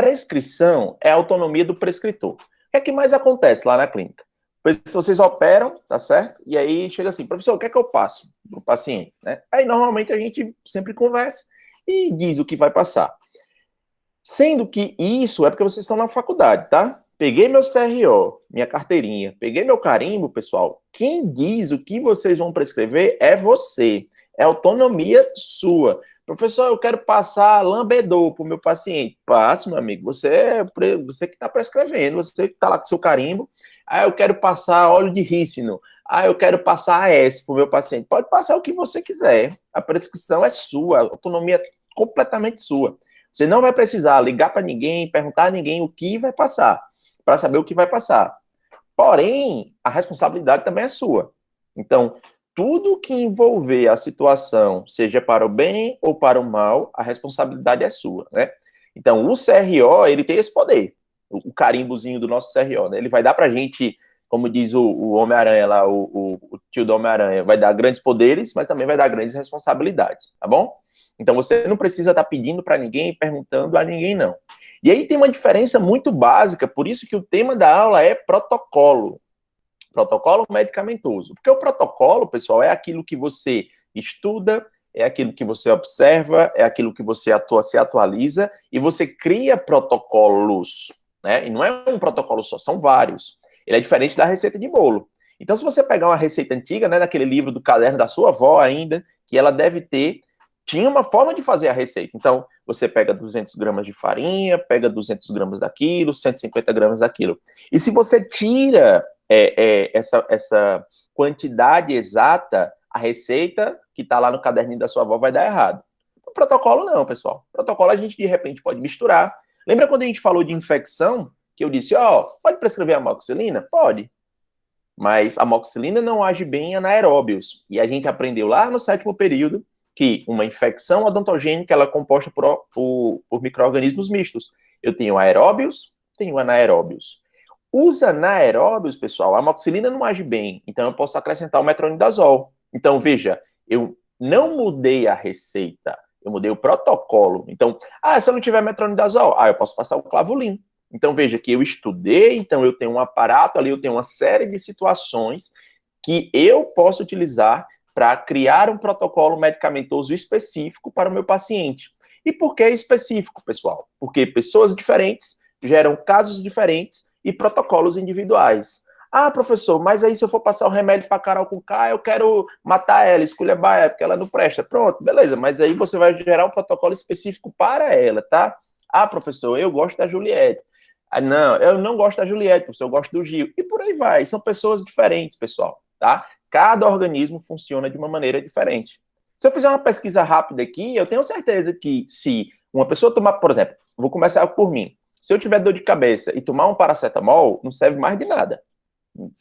prescrição é a autonomia do prescritor. O que é que mais acontece lá na clínica? Vocês operam, tá certo? E aí chega assim, professor, o que é que eu passo para o paciente? Né? Aí normalmente a gente sempre conversa e diz o que vai passar. Sendo que isso é porque vocês estão na faculdade, tá? Peguei meu CRO, minha carteirinha, peguei meu carimbo, pessoal. Quem diz o que vocês vão prescrever é você. É autonomia sua. Professor, eu quero passar lambedor para o meu paciente. Passe, meu amigo. Você que está prescrevendo, você que está lá com seu carimbo. Ah, eu quero passar óleo de rícino. Ah, eu quero passar AS para o meu paciente. Pode passar o que você quiser. A prescrição é sua, a autonomia é completamente sua. Você não vai precisar ligar para ninguém, perguntar a ninguém o que vai passar, para saber o que vai passar. Porém, a responsabilidade também é sua. Então, tudo que envolver a situação, seja para o bem ou para o mal, a responsabilidade é sua, né? Então, o CRO, ele tem esse poder, o carimbozinho do nosso CRO, né? Ele vai dar para a gente, como diz o Homem-Aranha lá, o tio do Homem-Aranha, vai dar grandes poderes, mas também vai dar grandes responsabilidades, tá bom? Então, você não precisa estar pedindo para ninguém, perguntando a ninguém, não. E aí tem uma diferença muito básica, por isso que o tema da aula é protocolo. Protocolo medicamentoso. Porque o protocolo, pessoal, é aquilo que você estuda, é aquilo que você observa, é aquilo que você se atualiza, e você cria protocolos, né? E não é um protocolo só, são vários. Ele é diferente da receita de bolo. Então, se você pegar uma receita antiga, né, daquele livro do caderno da sua avó ainda, que ela deve ter, tinha uma forma de fazer a receita. Então, você pega 200 gramas de farinha, pega 200 gramas daquilo, 150 gramas daquilo. E se você tira essa quantidade exata, a receita que está lá no caderninho da sua avó vai dar errado. O protocolo não, pessoal. O protocolo a gente, de repente, pode misturar. Lembra quando a gente falou de infecção, que eu disse, ó, pode prescrever amoxicilina? Pode. Mas a amoxicilina não age bem em anaeróbios. E a gente aprendeu lá no 7º período que uma infecção odontogênica ela é composta por micro-organismos mistos. Eu tenho aeróbios, tenho anaeróbios. Os anaeróbios, pessoal, a amoxicilina não age bem, então eu posso acrescentar o metronidazol. Então, veja, eu não mudei a receita, eu mudei o protocolo. Então, se eu não tiver metronidazol, eu posso passar o clavulin. Então, veja que eu estudei, então eu tenho um aparato ali, eu tenho uma série de situações que eu posso utilizar para criar um protocolo medicamentoso específico para o meu paciente. E por que específico, pessoal? Porque pessoas diferentes geram casos diferentes e protocolos individuais. Professor, mas aí se eu for passar o remédio para Carol com K, eu quero matar ela, esculhambar ela, porque ela não presta. Pronto, beleza, mas aí você vai gerar um protocolo específico para ela, tá? Professor, eu gosto da Juliette. Não, eu não gosto da Juliette, professor, eu gosto do Gil. E por aí vai, são pessoas diferentes, pessoal, tá? Cada organismo funciona de uma maneira diferente. Se eu fizer uma pesquisa rápida aqui, eu tenho certeza que se uma pessoa tomar, por exemplo, vou começar por mim. Se eu tiver dor de cabeça e tomar um paracetamol, não serve mais de nada.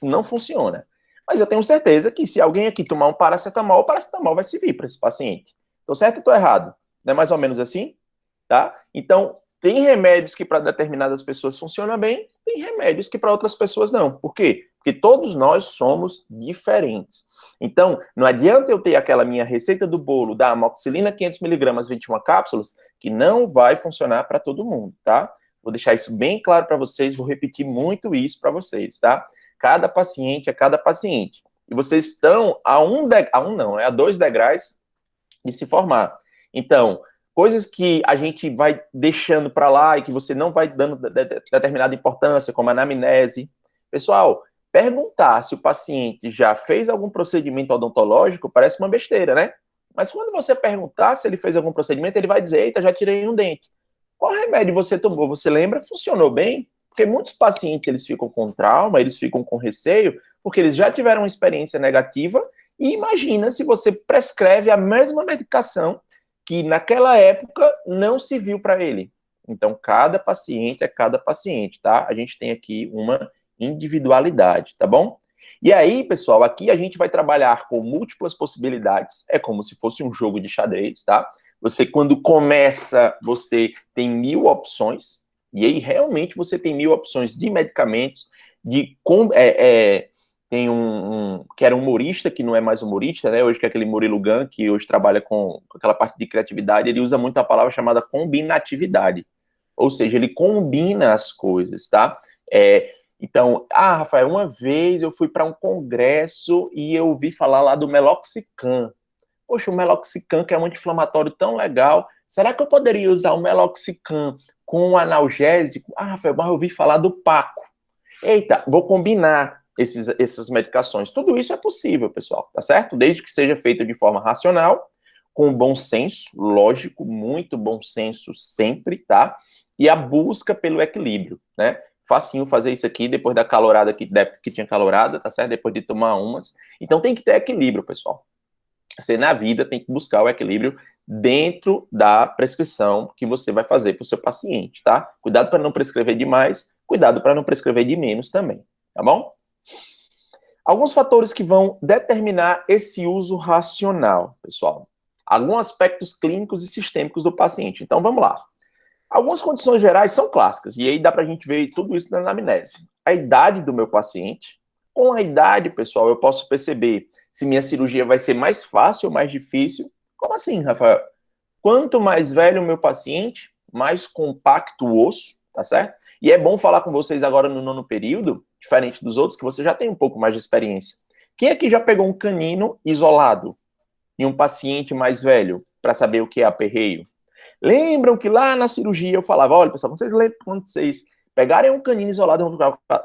Não funciona. Mas eu tenho certeza que se alguém aqui tomar um paracetamol, o paracetamol vai servir para esse paciente. Estou certo ou estou errado? Não é mais ou menos assim? Tá? Então, tem remédios que para determinadas pessoas funcionam bem, tem remédios que para outras pessoas não. Por quê? Porque todos nós somos diferentes. Então, não adianta eu ter aquela minha receita do bolo da amoxicilina 500mg, 21 cápsulas, que não vai funcionar para todo mundo, tá? Vou deixar isso bem claro para vocês, vou repetir muito isso para vocês, tá? Cada paciente é cada paciente. E vocês estão a 2 degraus de se formar. Então, coisas que a gente vai deixando para lá e que você não vai dando determinada importância, como a anamnese. Pessoal, perguntar se o paciente já fez algum procedimento odontológico parece uma besteira, né? Mas quando você perguntar se ele fez algum procedimento, ele vai dizer, eita, já tirei um dente. Qual remédio você tomou? Você lembra? Funcionou bem? Porque muitos pacientes, eles ficam com trauma, eles ficam com receio, porque eles já tiveram uma experiência negativa, e imagina se você prescreve a mesma medicação que naquela época não se viu para ele. Então, cada paciente é cada paciente, tá? A gente tem aqui uma individualidade, tá bom? E aí, pessoal, aqui a gente vai trabalhar com múltiplas possibilidades, é como se fosse um jogo de xadrez, tá? Você, quando começa, você tem 1000 opções, e aí realmente você tem 1000 opções de medicamentos, tem que era humorista, que não é mais humorista, né? Hoje que é aquele Murilo Gun, que hoje trabalha com aquela parte de criatividade, ele usa muito a palavra chamada combinatividade. Ou seja, ele combina as coisas, tá? Então, Rafael, uma vez eu fui para um congresso e eu ouvi falar lá do Meloxicam. Poxa, o Meloxicam, que é um anti-inflamatório tão legal, será que eu poderia usar o Meloxicam com um analgésico? Rafael, mas eu ouvi falar do Paco. Eita, vou combinar essas medicações. Tudo isso é possível, pessoal, tá certo? Desde que seja feito de forma racional, com bom senso, lógico, muito bom senso sempre, tá? E a busca pelo equilíbrio, né? Facinho fazer isso aqui depois da calorada que tinha calorada, tá certo? Depois de tomar umas. Então tem que ter equilíbrio, pessoal. Você na vida tem que buscar o equilíbrio dentro da prescrição que você vai fazer para o seu paciente, tá? Cuidado para não prescrever demais, cuidado para não prescrever de menos também, tá bom? Alguns fatores que vão determinar esse uso racional, pessoal. Alguns aspectos clínicos e sistêmicos do paciente. Então, vamos lá. Algumas condições gerais são clássicas, e aí dá para a gente ver tudo isso na anamnese. A idade do meu paciente. Com a idade, pessoal, eu posso perceber se minha cirurgia vai ser mais fácil ou mais difícil. Como assim, Rafael? Quanto mais velho o meu paciente, mais compacto o osso, tá certo? E é bom falar com vocês agora no nono período, diferente dos outros, que você já tem um pouco mais de experiência. Quem aqui já pegou um canino isolado em um paciente mais velho para saber o que é aperreio? Lembram que lá na cirurgia eu falava, olha, pessoal, vocês lembram quando vocês pegarem um canino isolado,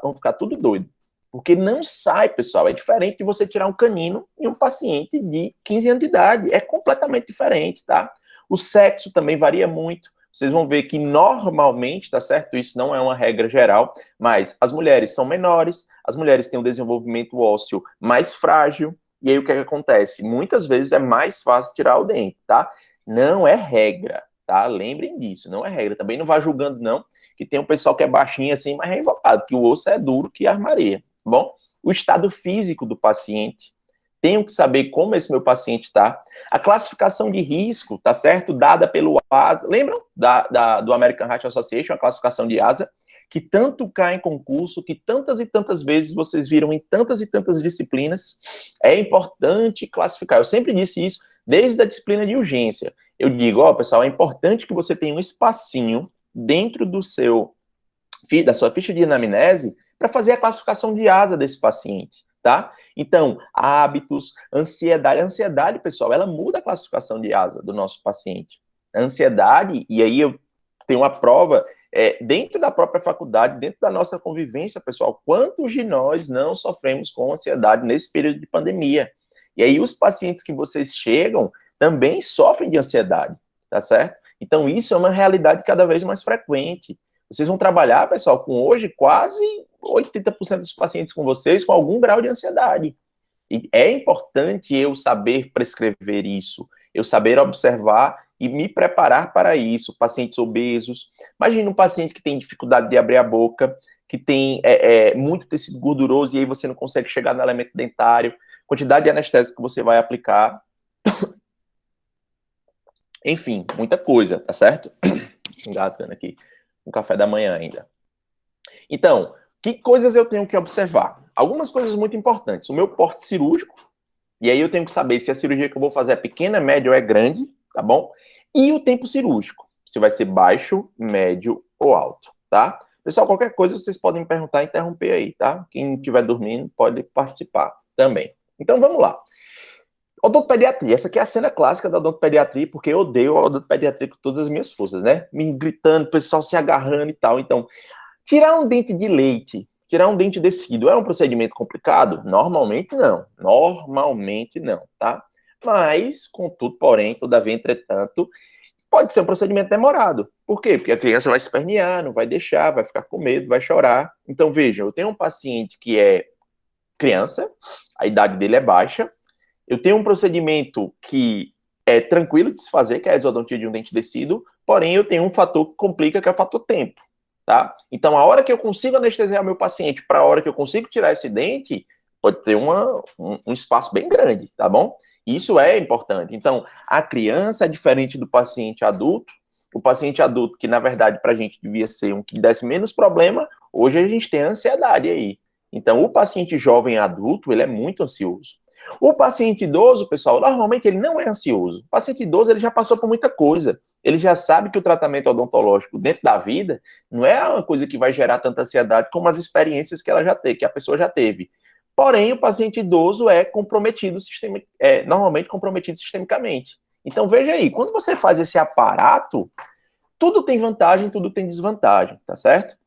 vão ficar tudo doido. Porque não sai, pessoal. É diferente de você tirar um canino em um paciente de 15 anos de idade. É completamente diferente, tá? O sexo também varia muito. Vocês vão ver que normalmente, tá certo? Isso não é uma regra geral, mas as mulheres são menores, as mulheres têm um desenvolvimento ósseo mais frágil, e aí o que acontece? Muitas vezes é mais fácil tirar o dente, tá? Não é regra, tá? Lembrem disso, não é regra. Também não vá julgando, não, que tem um pessoal que é baixinho assim, mas é invocado, que o osso é duro que armaria. Bom, o estado físico do paciente, tenho que saber como esse meu paciente está. A classificação de risco, tá certo? Dada pelo ASA, lembram do American Heart Association, a classificação de ASA, que tanto cai em concurso, que tantas e tantas vezes vocês viram em tantas e tantas disciplinas. É importante classificar. Eu sempre disse isso, desde a disciplina de urgência. Eu digo, pessoal, é importante que você tenha um espacinho dentro da sua ficha de anamnese para fazer a classificação de ASA desse paciente, tá? Então, hábitos, ansiedade. A ansiedade, pessoal, ela muda a classificação de ASA do nosso paciente. A ansiedade, e aí eu tenho uma prova, dentro da própria faculdade, dentro da nossa convivência, pessoal, quantos de nós não sofremos com ansiedade nesse período de pandemia? E aí os pacientes que vocês chegam também sofrem de ansiedade, tá certo? Então, isso é uma realidade cada vez mais frequente. Vocês vão trabalhar, pessoal, com hoje quase 80% dos pacientes com vocês com algum grau de ansiedade. E é importante eu saber prescrever isso, eu saber observar e me preparar para isso. Pacientes obesos, imagina um paciente que tem dificuldade de abrir a boca, que tem muito tecido gorduroso e aí você não consegue chegar no elemento dentário, quantidade de anestésico que você vai aplicar. Enfim, muita coisa, tá certo? Engasgando aqui. Um café da manhã ainda. Então, que coisas eu tenho que observar? Algumas coisas muito importantes. O meu porte cirúrgico, e aí eu tenho que saber se a cirurgia que eu vou fazer é pequena, média ou é grande, tá bom? E o tempo cirúrgico, se vai ser baixo, médio ou alto, tá? Pessoal, qualquer coisa vocês podem me perguntar, interromper aí, tá? Quem estiver dormindo pode participar também. Então, vamos lá. Odontopediatria, essa aqui é a cena clássica da odontopediatria, porque eu odeio a odontopediatria com todas as minhas forças, né? Me gritando, o pessoal se agarrando e tal. Então, tirar um dente de leite, tirar um dente descido, é um procedimento complicado? Normalmente não, tá? Mas, contudo, porém, todavia, entretanto, pode ser um procedimento demorado. Por quê? Porque a criança vai espernear, não vai deixar, vai ficar com medo, vai chorar. Então, vejam, eu tenho um paciente que é criança, a idade dele é baixa, eu tenho um procedimento que é tranquilo de se fazer, que é a exodontia de um dente descido, porém eu tenho um fator que complica, que é o fator tempo, tá? Então, a hora que eu consigo anestesiar meu paciente para a hora que eu consigo tirar esse dente, pode ter um espaço bem grande, tá bom? Isso é importante. Então, a criança é diferente do paciente adulto. O paciente adulto, que na verdade para a gente devia ser um que desse menos problema, hoje a gente tem ansiedade aí. Então, o paciente jovem adulto, ele é muito ansioso. O paciente idoso, pessoal, normalmente ele não é ansioso. O paciente idoso, ele já passou por muita coisa. Ele já sabe que o tratamento odontológico dentro da vida não é uma coisa que vai gerar tanta ansiedade como as experiências que ela já teve, que a pessoa já teve. Porém, o paciente idoso é comprometido, normalmente comprometido sistemicamente. Então, veja aí, quando você faz esse aparato, tudo tem vantagem, tudo tem desvantagem, tá certo?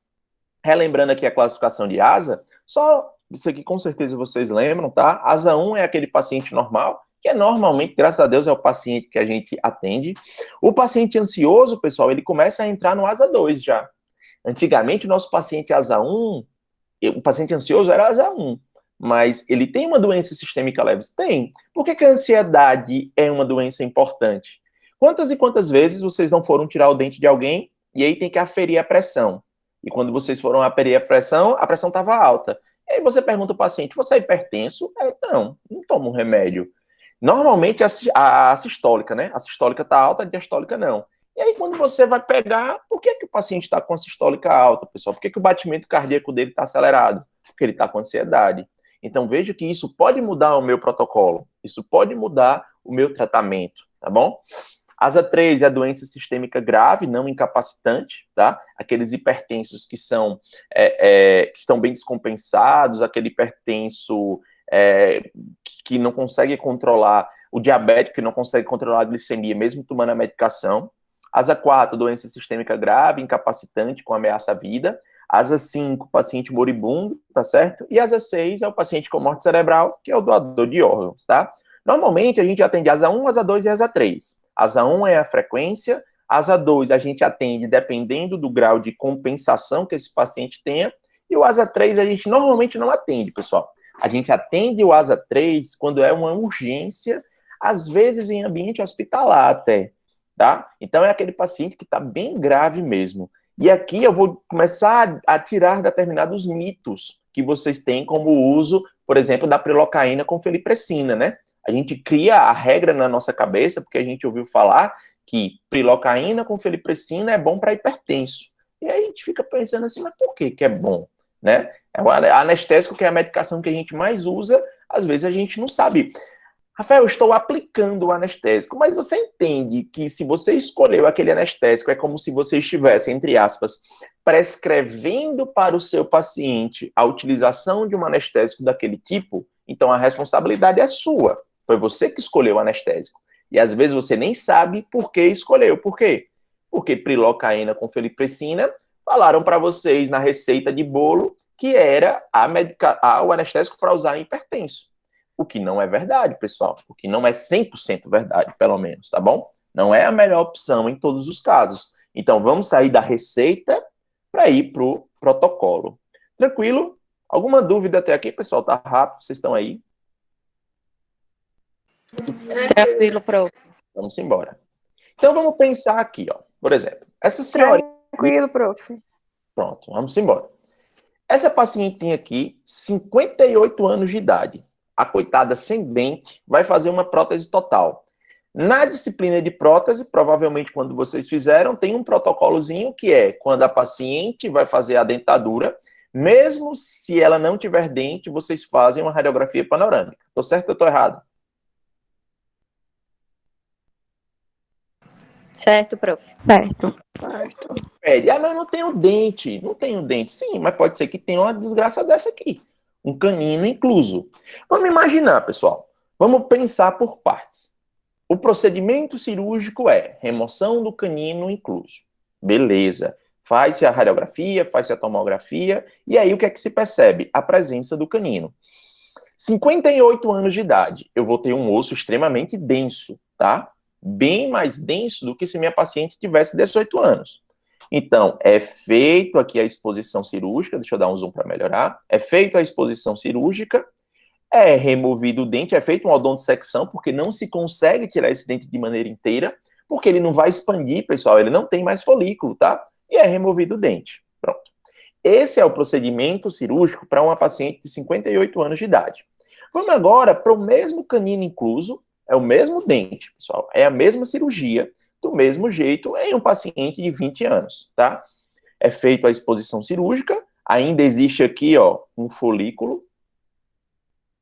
Relembrando aqui a classificação de ASA, só isso aqui com certeza vocês lembram, tá? ASA 1 é aquele paciente normal, que é normalmente, graças a Deus, é o paciente que a gente atende. O paciente ansioso, pessoal, ele começa a entrar no ASA 2 já. Antigamente, o nosso paciente ASA 1, o paciente ansioso era ASA 1, mas ele tem uma doença sistêmica leve? Tem. Por que a ansiedade é uma doença importante? Quantas e quantas vezes vocês não foram tirar o dente de alguém e aí tem que aferir a pressão? E quando vocês foram aferir a pressão estava alta. E aí você pergunta ao paciente, você é hipertenso? Não toma um remédio. Normalmente a sistólica, né? A sistólica está alta, a diastólica não. E aí quando você vai pegar, por que o paciente está com a sistólica alta, pessoal? Por que o batimento cardíaco dele está acelerado? Porque ele está com ansiedade. Então veja que isso pode mudar o meu protocolo, isso pode mudar o meu tratamento, tá bom? ASA 3 é a doença sistêmica grave, não incapacitante, tá? Aqueles hipertensos que que estão bem descompensados, aquele hipertenso que não consegue controlar, o diabético que não consegue controlar a glicemia, mesmo tomando a medicação. ASA 4, doença sistêmica grave, incapacitante, com ameaça à vida. ASA 5, paciente moribundo, tá certo? E ASA 6 é o paciente com morte cerebral, que é o doador de órgãos, tá? Normalmente a gente atende ASA 1, ASA 2 e ASA 3. ASA 1 é a frequência, ASA 2 a gente atende dependendo do grau de compensação que esse paciente tenha, e o ASA 3 a gente normalmente não atende, pessoal. A gente atende o ASA 3 quando é uma urgência, às vezes em ambiente hospitalar até, tá? Então é aquele paciente que está bem grave mesmo. E aqui eu vou começar a tirar determinados mitos que vocês têm, como o uso, por exemplo, da prilocaína com feliprecina, né? A gente cria a regra na nossa cabeça, porque a gente ouviu falar que prilocaína com feliprecina é bom para hipertenso. E aí a gente fica pensando assim, mas por que é bom? Né? É o anestésico, que é a medicação que a gente mais usa, às vezes a gente não sabe. Rafael, eu estou aplicando o anestésico, mas você entende que se você escolheu aquele anestésico, é como se você estivesse, entre aspas, prescrevendo para o seu paciente a utilização de um anestésico daquele tipo? Então a responsabilidade é sua. Foi você que escolheu o anestésico. E às vezes você nem sabe por que escolheu. Por quê? Porque prilocaína com feliprecina falaram para vocês na receita de bolo que era o anestésico para usar em hipertenso. O que não é verdade, pessoal. O que não é 100% verdade, pelo menos, tá bom? Não é a melhor opção em todos os casos. Então, vamos sair da receita para ir para o protocolo. Tranquilo? Alguma dúvida até aqui, pessoal? Tá rápido? Vocês estão aí? Tranquilo, prof. Vamos embora. Então, vamos pensar aqui, ó. Por exemplo, essa senhora... Tranquilo, prof. Pronto, vamos embora. Essa pacientinha aqui, 58 anos de idade, a coitada sem dente, vai fazer uma prótese total. Na disciplina de prótese, provavelmente quando vocês fizeram, tem um protocolozinho que é quando a paciente vai fazer a dentadura, mesmo se ela não tiver dente, vocês fazem uma radiografia panorâmica. Tô certo ou tô errado? Certo, prof. Certo. Pede, mas eu não tenho dente. Não tenho dente. Sim, mas pode ser que tenha uma desgraça dessa aqui. Um canino incluso. Vamos imaginar, pessoal. Vamos pensar por partes. O procedimento cirúrgico é remoção do canino incluso. Beleza. Faz-se a radiografia, faz-se a tomografia, e aí o que é que se percebe? A presença do canino. 58 anos de idade, eu vou ter um osso extremamente denso, tá? Bem mais denso do que se minha paciente tivesse 18 anos. Então, é feito aqui a exposição cirúrgica, deixa eu dar um zoom para melhorar, é feita a exposição cirúrgica, é removido o dente, é feita uma odontodissecção, porque não se consegue tirar esse dente de maneira inteira, porque ele não vai expandir, pessoal, ele não tem mais folículo, tá? E é removido o dente. Pronto. Esse é o procedimento cirúrgico para uma paciente de 58 anos de idade. Vamos agora para o mesmo canino incluso, é o mesmo dente, pessoal, é a mesma cirurgia, do mesmo jeito em um paciente de 20 anos, tá? É feita a exposição cirúrgica, ainda existe aqui, ó, um folículo,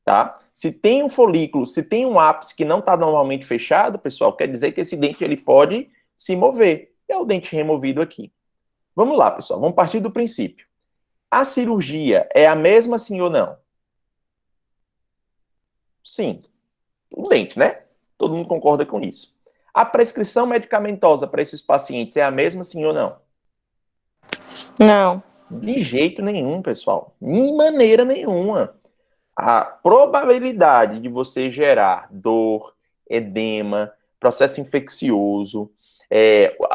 tá? Se tem um folículo, se tem um ápice que não está normalmente fechado, pessoal, quer dizer que esse dente ele pode se mover. É o dente removido aqui. Vamos lá, pessoal, vamos partir do princípio. A cirurgia é a mesma, sim ou não? Sim. O dente, né? Todo mundo concorda com isso. A prescrição medicamentosa para esses pacientes é a mesma, sim ou não? Não. De jeito nenhum, pessoal. De maneira nenhuma. A probabilidade de você gerar dor, edema, processo infeccioso,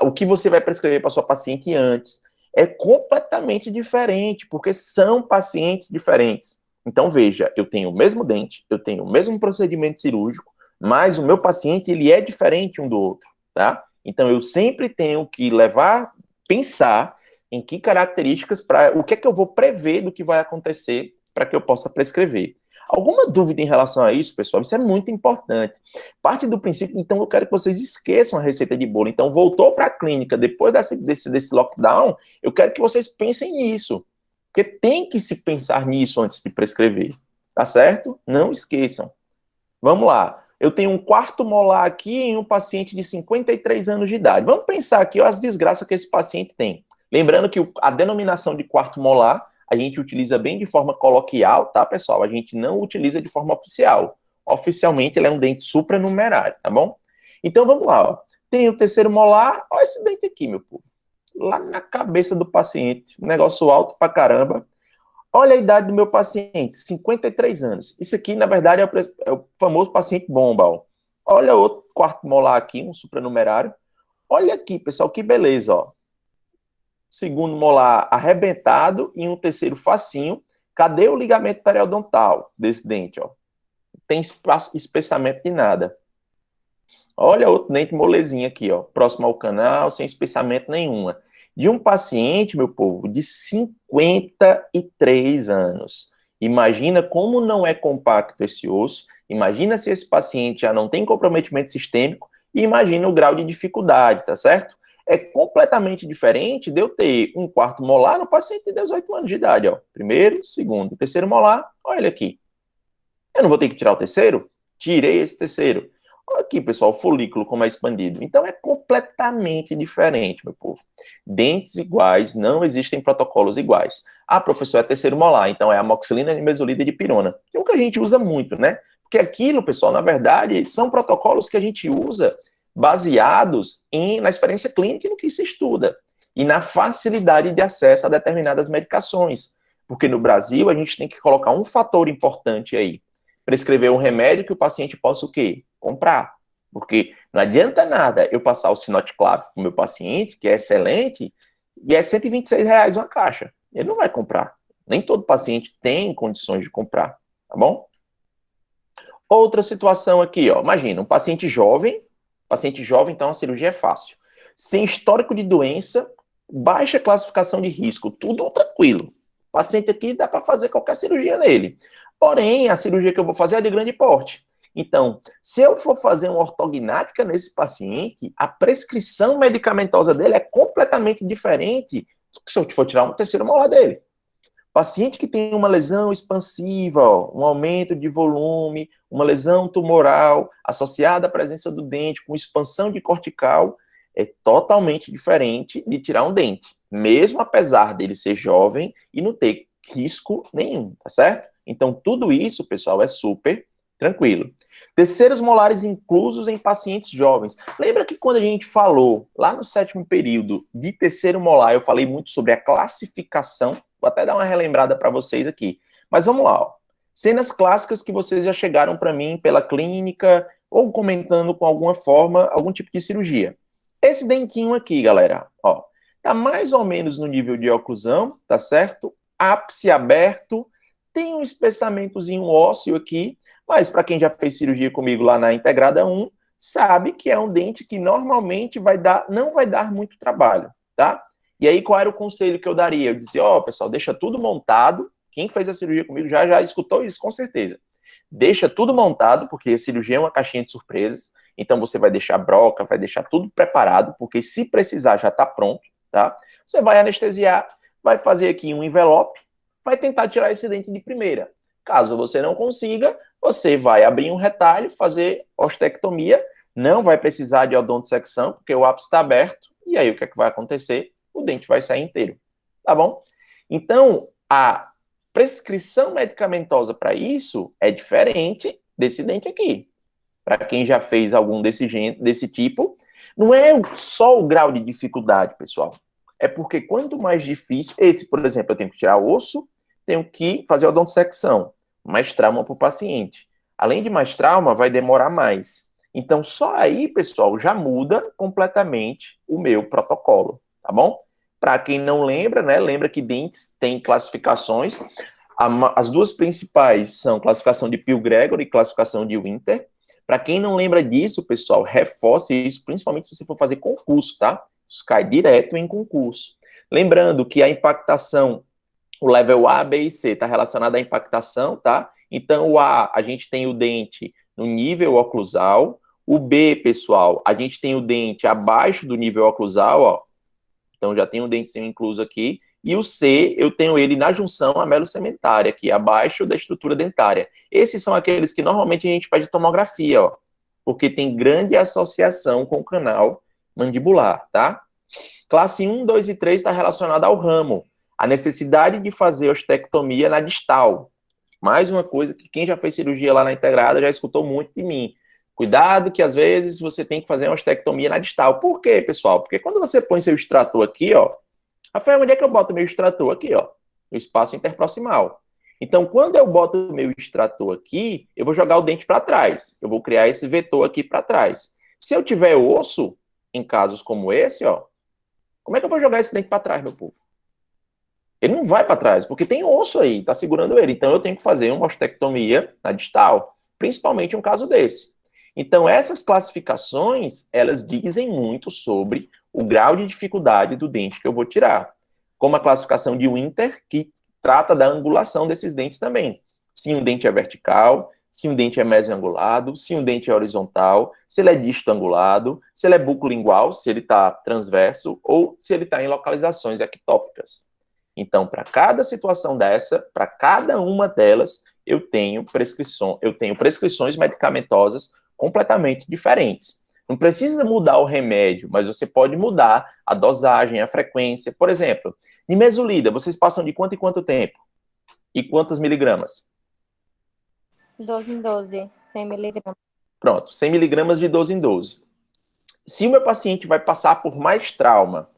o que você vai prescrever para sua paciente antes, é completamente diferente, porque são pacientes diferentes. Então, veja, eu tenho o mesmo dente, eu tenho o mesmo procedimento cirúrgico, mas o meu paciente, ele é diferente um do outro, tá? Então, eu sempre tenho que pensar em que características, o que é que eu vou prever do que vai acontecer para que eu possa prescrever. Alguma dúvida em relação a isso, pessoal? Isso é muito importante. Parte do princípio, então, eu quero que vocês esqueçam a receita de bolo. Então, voltou para a clínica, depois desse lockdown, eu quero que vocês pensem nisso. Porque tem que se pensar nisso antes de prescrever. Tá certo? Não esqueçam. Vamos lá. Eu tenho um quarto molar aqui em um paciente de 53 anos de idade. Vamos pensar aqui ó, as desgraças que esse paciente tem. Lembrando que a denominação de quarto molar a gente utiliza bem de forma coloquial, tá, pessoal? A gente não utiliza de forma oficial. Oficialmente, ele é um dente supranumerário, tá bom? Então, vamos lá, ó. Tem o terceiro molar, olha esse dente aqui, meu povo. Lá na cabeça do paciente, negócio alto pra caramba. Olha a idade do meu paciente, 53 anos. Isso aqui, na verdade, é o famoso paciente bomba, ó. Olha outro quarto molar aqui, um supranumerário. Olha aqui, pessoal, que beleza, ó. Segundo molar arrebentado e um terceiro facinho. Cadê o ligamento periodontal desse dente, ó? Tem espessamento de nada. Olha outro dente molezinho aqui, ó, próximo ao canal, sem espessamento nenhuma. De um paciente, meu povo, de 53 anos. Imagina como não é compacto esse osso, imagina se esse paciente já não tem comprometimento sistêmico e imagina o grau de dificuldade, tá certo? É completamente diferente de eu ter um quarto molar no paciente de 18 anos de idade, ó. Primeiro, segundo, terceiro molar, olha ele aqui. Eu não vou ter que tirar o terceiro? Tirei esse terceiro. Olha aqui, pessoal, o folículo como é expandido. Então é completamente diferente, meu povo. Dentes iguais, não existem protocolos iguais. Ah, professor, é terceiro molar, então é amoxicilina, nimesulida e dipirona. Que é o que a gente usa muito, né? Porque aquilo, pessoal, na verdade, são protocolos que a gente usa baseados na experiência clínica e no que se estuda. E na facilidade de acesso a determinadas medicações. Porque no Brasil a gente tem que colocar um fator importante aí. Prescrever um remédio que o paciente possa o quê? Comprar. Porque não adianta nada eu passar o sinoticlave para o meu paciente, que é excelente, e é R$ 126 uma caixa. Ele não vai comprar. Nem todo paciente tem condições de comprar, tá bom? Outra situação aqui, ó. Imagina, um paciente jovem, então a cirurgia é fácil. Sem histórico de doença, baixa classificação de risco, tudo tranquilo. O paciente aqui dá para fazer qualquer cirurgia nele. Porém, a cirurgia que eu vou fazer é de grande porte. Então, se eu for fazer uma ortognática nesse paciente, a prescrição medicamentosa dele é completamente diferente se eu for tirar um terceiro molar dele. Paciente que tem uma lesão expansiva, ó, um aumento de volume, uma lesão tumoral associada à presença do dente com expansão de cortical, é totalmente diferente de tirar um dente, mesmo apesar dele ser jovem e não ter risco nenhum, tá certo? Então, tudo isso, pessoal, é super tranquilo. Terceiros molares inclusos em pacientes jovens. Lembra que quando a gente falou, lá no 7º período, de terceiro molar, eu falei muito sobre a classificação. Vou até dar uma relembrada para vocês aqui. Mas vamos lá, ó. Cenas clássicas que vocês já chegaram para mim pela clínica ou comentando com alguma forma, algum tipo de cirurgia. Esse dentinho aqui, galera, ó, tá mais ou menos no nível de oclusão, tá certo? Ápice aberto, tem um espessamentozinho ósseo aqui, mas para quem já fez cirurgia comigo lá na Integrada 1, sabe que é um dente que normalmente não vai dar muito trabalho, tá? E aí, qual era o conselho que eu daria? Eu dizia, ó, pessoal, deixa tudo montado. Quem fez a cirurgia comigo já escutou isso, com certeza. Deixa tudo montado, porque a cirurgia é uma caixinha de surpresas. Então, você vai deixar broca, vai deixar tudo preparado, porque se precisar, já está pronto, tá? Você vai anestesiar, vai fazer aqui um envelope, vai tentar tirar esse dente de primeira. Caso você não consiga, Você vai abrir um retalho, fazer ostectomia, não vai precisar de odontodissecção, porque o ápice está aberto, e aí o que é que vai acontecer? O dente vai sair inteiro, tá bom? Então, a prescrição medicamentosa para isso é diferente desse dente aqui. Para quem já fez algum desse tipo, não é só o grau de dificuldade, pessoal. É porque quanto mais difícil, esse, por exemplo, eu tenho que tirar osso, tenho que fazer odontodissecção, mais trauma para o paciente. Além de mais trauma, vai demorar mais. Então, só aí, pessoal, já muda completamente o meu protocolo, tá bom? Para quem não lembra, né, lembra que dentes tem classificações. As duas principais são classificação de Peel-Gregory e classificação de Winter. Para quem não lembra disso, pessoal, reforce isso, principalmente se você for fazer concurso, tá? Isso cai direto em concurso. Lembrando que a impactação, o level A, B e C está relacionado à impactação, tá? Então, o A, a gente tem o dente no nível oclusal. O B, pessoal, a gente tem o dente abaixo do nível oclusal, ó. Então, já tem um dentezinho incluso aqui. E o C, eu tenho ele na junção amelo-sementária, aqui abaixo da estrutura dentária. Esses são aqueles que normalmente a gente pede tomografia, ó, porque tem grande associação com o canal mandibular, tá? Classe 1, 2 e 3 está relacionada ao ramo. A necessidade de fazer ostectomia na distal. Mais uma coisa que quem já fez cirurgia lá na integrada já escutou muito de mim. Cuidado que às vezes você tem que fazer uma ostectomia na distal. Por quê, pessoal? Porque quando você põe seu extrator aqui, ó, Rafael, onde é que eu boto meu extrator? Aqui, ó, no espaço interproximal. Então, quando eu boto meu extrator aqui, eu vou jogar o dente para trás. Eu vou criar esse vetor aqui para trás. Se eu tiver osso, em casos como esse, ó, como é que eu vou jogar esse dente para trás, meu povo? Ele não vai para trás, porque tem osso aí, tá segurando ele. Então, eu tenho que fazer uma ostectomia na distal, principalmente um caso desse. Então, essas classificações, elas dizem muito sobre o grau de dificuldade do dente que eu vou tirar. Como a classificação de Winter, que trata da angulação desses dentes também. Se um dente é vertical, se um dente é mesoangulado, se um dente é horizontal, se ele é distoangulado, se ele é bucolingual, se ele está transverso, ou se ele está em localizações ectópicas. Então, para cada situação dessa, para cada uma delas, eu tenho prescrições medicamentosas completamente diferentes. Não precisa mudar o remédio, mas você pode mudar a dosagem, a frequência. Por exemplo, nimesulida, vocês passam de quanto em quanto tempo? E quantos miligramas? 12 em 12, 100 miligramas. Pronto, 100 miligramas de 12 em 12. Se o meu paciente vai passar por mais trauma,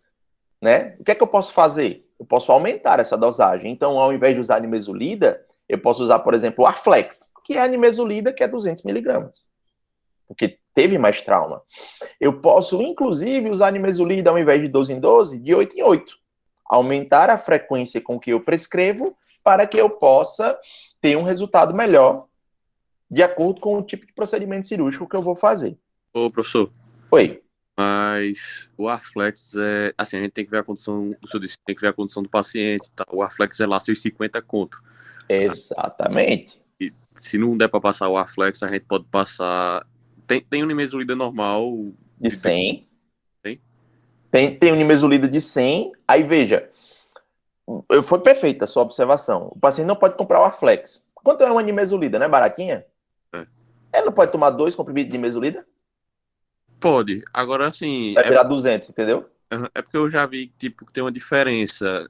né, o que é que eu posso fazer? Eu posso aumentar essa dosagem. Então, ao invés de usar nimesulida, eu posso usar, por exemplo, o Arflex, que é a nimesulida, que é 200 miligramas, porque teve mais trauma. Eu posso, inclusive, usar nimesulida ao invés de 12 em 12, de 8 em 8. Aumentar a frequência com que eu prescrevo para que eu possa ter um resultado melhor de acordo com o tipo de procedimento cirúrgico que eu vou fazer. Ô, professor, Oi. mas o Arflex é. Assim, a gente tem que ver a condição. O senhor disse, tem que ver a condição do paciente, tá? O Arflex é lá seus 50 conto. Exatamente. E se não der para passar o Arflex, a gente pode passar. Tem unimesulida normal. De 100. Tem? Tem o nimesulida de 100. Aí, veja, foi perfeita a sua observação. O paciente não pode comprar o Arflex. Quanto é uma nimesulida, né? Baratinha? É. Ele não pode tomar 2 comprimidos de nimesulida? Pode. Agora, assim. Vai virar 200, entendeu? É porque eu já vi tipo, que tem uma diferença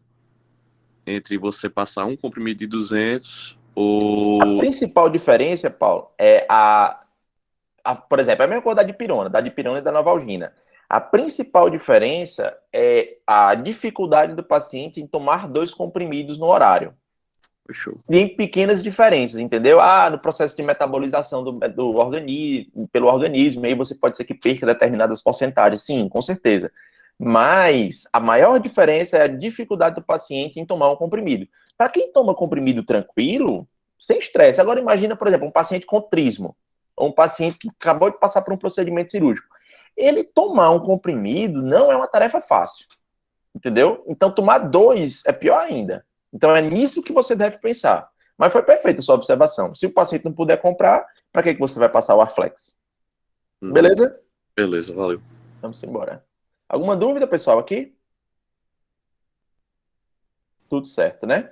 entre você passar um comprimido de 200 ou. A principal diferença, Paulo, é por exemplo, é a mesma coisa da dipirona e da novalgina. A principal diferença é a dificuldade do paciente em tomar 2 comprimidos no horário. Fechou. E em pequenas diferenças, entendeu? No processo de metabolização do organismo, pelo organismo, aí você pode ser que perca determinadas porcentagens, sim, com certeza. Mas a maior diferença é a dificuldade do paciente em tomar um comprimido. Para quem toma comprimido tranquilo, sem estresse. Agora imagina, por exemplo, um paciente com trismo, ou um paciente que acabou de passar por um procedimento cirúrgico. Ele tomar um comprimido não é uma tarefa fácil, entendeu? Então tomar 2 é pior ainda. Então é nisso que você deve pensar. Mas foi perfeita a sua observação. Se o paciente não puder comprar, para que você vai passar o Arflex? Beleza? Beleza, valeu. Vamos embora. Alguma dúvida, pessoal, aqui? Tudo certo, né?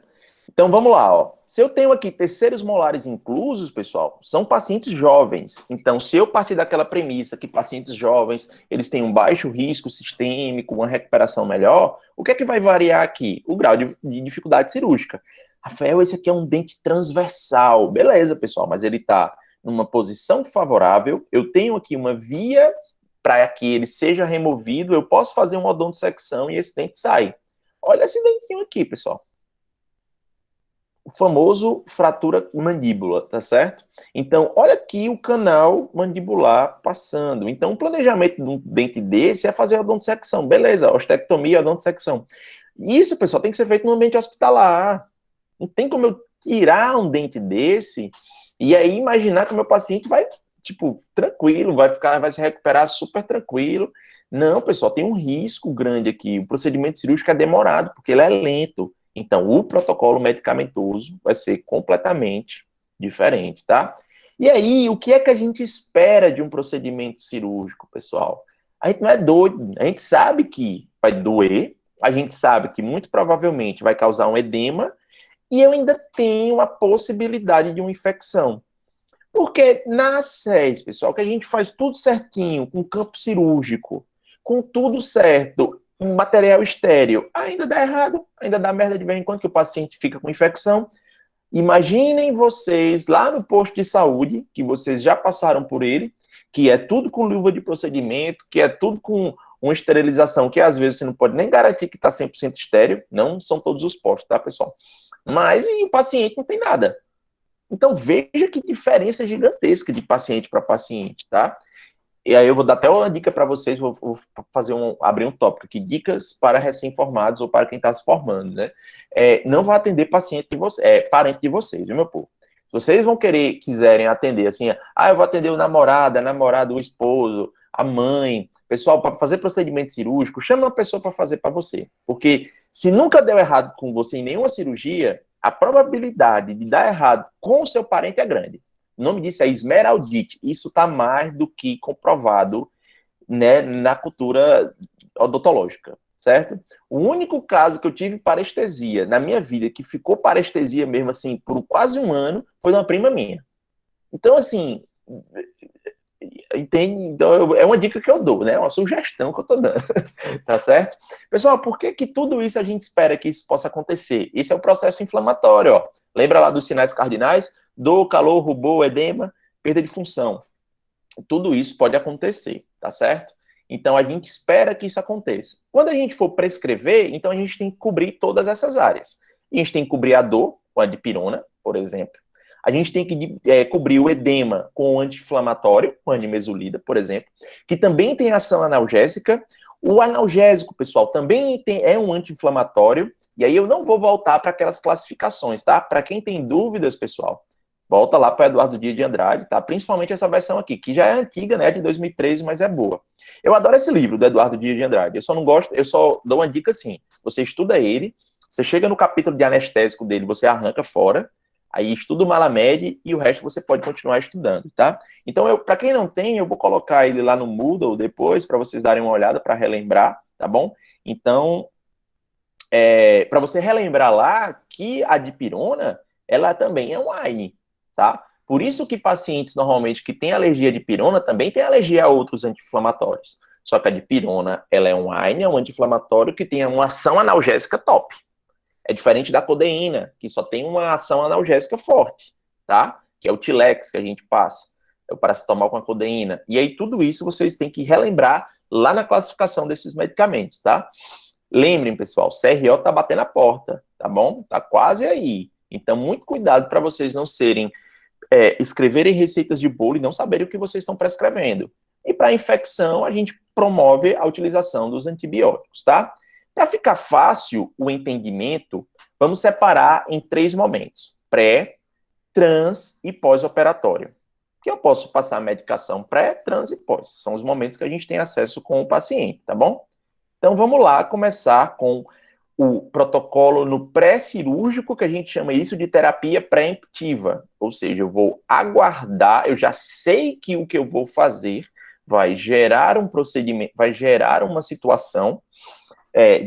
Então, vamos lá, ó. Se eu tenho aqui terceiros molares inclusos, pessoal, são pacientes jovens. Então, se eu partir daquela premissa que pacientes jovens, eles têm um baixo risco sistêmico, uma recuperação melhor, o que é que vai variar aqui? O grau de dificuldade cirúrgica. Rafael, esse aqui é um dente transversal. Beleza, pessoal, mas ele está numa posição favorável. Eu tenho aqui uma via para que ele seja removido. Eu posso fazer uma odontosecção e esse dente sai. Olha esse dentinho aqui, pessoal. O famoso fratura mandíbula, tá certo? Então, olha aqui o canal mandibular passando. Então, o planejamento de um dente desse é fazer a odontosecção. Beleza, ostectomia, odontosecção. Isso, pessoal, tem que ser feito no ambiente hospitalar. Não tem como eu tirar um dente desse e aí imaginar que o meu paciente vai, tipo, tranquilo, vai se recuperar super tranquilo. Não, pessoal, tem um risco grande aqui. O procedimento cirúrgico é demorado, porque ele é lento. Então, o protocolo medicamentoso vai ser completamente diferente, tá? E aí, o que é que a gente espera de um procedimento cirúrgico, pessoal? A gente não é doido, a gente sabe que vai doer, a gente sabe que muito provavelmente vai causar um edema, e eu ainda tenho a possibilidade de uma infecção. Porque na SES, pessoal, que a gente faz tudo certinho, com campo cirúrgico, com tudo certo, um material estéreo, ainda dá errado, ainda dá merda de vez em quando que o paciente fica com infecção. Imaginem vocês lá no posto de saúde, que vocês já passaram por ele, que é tudo com luva de procedimento, que é tudo com uma esterilização, que às vezes você não pode nem garantir que está 100% estéreo, não são todos os postos, tá, pessoal? Mas e o paciente não tem nada. Então veja que diferença gigantesca de paciente para paciente, tá? E aí eu vou dar até uma dica para vocês, vou abrir um tópico aqui, dicas para recém-formados ou para quem está se formando, né? Não vá atender paciente de parente de vocês, viu, meu povo? Se vocês quiserem atender assim, eu vou atender o namorado, a namorada, o esposo, a mãe, pessoal, para fazer procedimento cirúrgico, chama uma pessoa para fazer para você. Porque se nunca deu errado com você em nenhuma cirurgia, a probabilidade de dar errado com o seu parente é grande. O nome disso é esmeraldite. Isso está mais do que comprovado, né, na cultura odontológica, certo? O único caso que eu tive parestesia na minha vida, que ficou parestesia mesmo assim por quase um ano, foi de uma prima minha. Então, assim, entende? Então, é uma dica que eu dou, né? Uma sugestão que eu estou dando, tá certo? Pessoal, por que tudo isso a gente espera que isso possa acontecer? Esse é o processo inflamatório, ó. Lembra lá dos sinais cardinais? Dor, calor, rubor, edema, perda de função. Tudo isso pode acontecer, tá certo? Então, a gente espera que isso aconteça. Quando a gente for prescrever, então a gente tem que cobrir todas essas áreas. A gente tem que cobrir a dor com a dipirona, por exemplo. A gente tem que cobrir o edema com o anti-inflamatório, com a nimesulida, por exemplo, que também tem ação analgésica. O analgésico, pessoal, também é um anti-inflamatório. E aí eu não vou voltar para aquelas classificações, tá? Para quem tem dúvidas, pessoal, volta lá para Eduardo Dias de Andrade, tá? Principalmente essa versão aqui, que já é antiga, né? De 2013, mas é boa. Eu adoro esse livro do Eduardo Dias de Andrade. Eu só não gosto, eu só dou uma dica assim. Você estuda ele, você chega no capítulo de anestésico dele, você arranca fora, aí estuda o Malamed e o resto você pode continuar estudando, tá? Então, para quem não tem, eu vou colocar ele lá no Moodle depois, para vocês darem uma olhada, para relembrar, tá bom? Então, para você relembrar lá que a dipirona, ela também é um AINE, tá? Por isso que pacientes, normalmente, que têm alergia à dipirona, também têm alergia a outros anti-inflamatórios. Só que a dipirona, ela é um AINE, é um anti-inflamatório que tem uma ação analgésica top. É diferente da codeína, que só tem uma ação analgésica forte, tá? Que é o Tilex que a gente passa, é o paracetamol com a codeína. E aí tudo isso vocês têm que relembrar lá na classificação desses medicamentos, tá? Lembrem, pessoal, CRO tá batendo a porta, tá bom? Tá quase aí. Então, muito cuidado para vocês não escreverem receitas de bolo e não saberem o que vocês estão prescrevendo. E para infecção, a gente promove a utilização dos antibióticos, tá? Para ficar fácil o entendimento, vamos separar em 3 momentos: pré, trans e pós-operatório. Que eu posso passar a medicação pré, trans e pós. São os momentos que a gente tem acesso com o paciente, tá bom? Então vamos lá começar com o protocolo no pré-cirúrgico, que a gente chama isso de terapia pré-emptiva. Ou seja, eu vou aguardar, eu já sei que o que eu vou fazer vai gerar um procedimento, vai gerar uma situação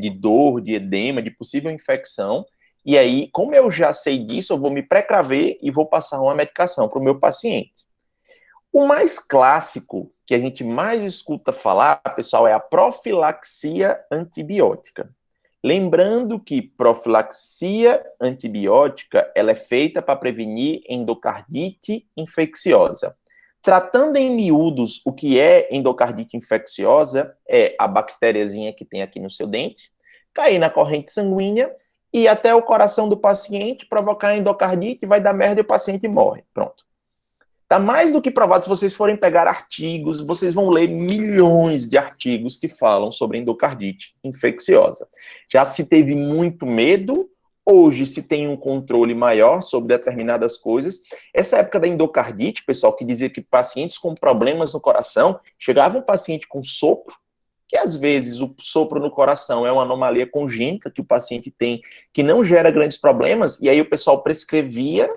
de dor, de edema, de possível infecção, E aí, como eu já sei disso, eu vou me precaver e vou passar uma medicação para o meu paciente. O mais clássico, que a gente mais escuta falar, pessoal, é a profilaxia antibiótica. Lembrando que profilaxia antibiótica, ela é feita para prevenir endocardite infecciosa. Tratando em miúdos o que é endocardite infecciosa, é a bactériazinha que tem aqui no seu dente, cair na corrente sanguínea e até o coração do paciente provocar endocardite, vai dar merda e o paciente morre. Pronto. Está mais do que provado, se vocês forem pegar artigos, vocês vão ler milhões de artigos que falam sobre endocardite infecciosa. Já se teve muito medo, hoje se tem um controle maior sobre determinadas coisas. Essa época da endocardite, pessoal, que dizia que pacientes com problemas no coração, chegava um paciente com sopro, que às vezes o sopro no coração é uma anomalia congênita que o paciente tem, que não gera grandes problemas, e aí o pessoal prescrevia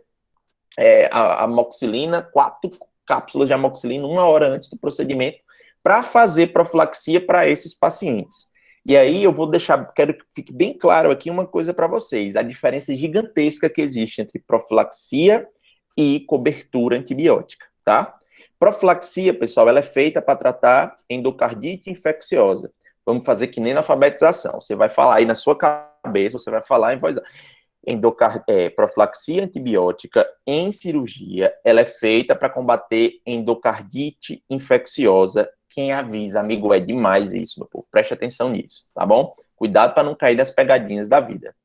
a amoxicilina, 4 cápsulas de amoxicilina, 1 hora antes do procedimento, para fazer profilaxia para esses pacientes. E aí eu vou deixar, quero que fique bem claro aqui uma coisa para vocês, a diferença gigantesca que existe entre profilaxia e cobertura antibiótica, tá? Profilaxia, pessoal, ela é feita para tratar endocardite infecciosa. Vamos fazer que nem na alfabetização. Você vai falar aí na sua cabeça, você vai falar em voz alta. Profilaxia antibiótica em cirurgia, ela é feita para combater endocardite infecciosa. Quem avisa, amigo, é demais isso, meu povo. Preste atenção nisso, tá bom? Cuidado para não cair nas pegadinhas da vida.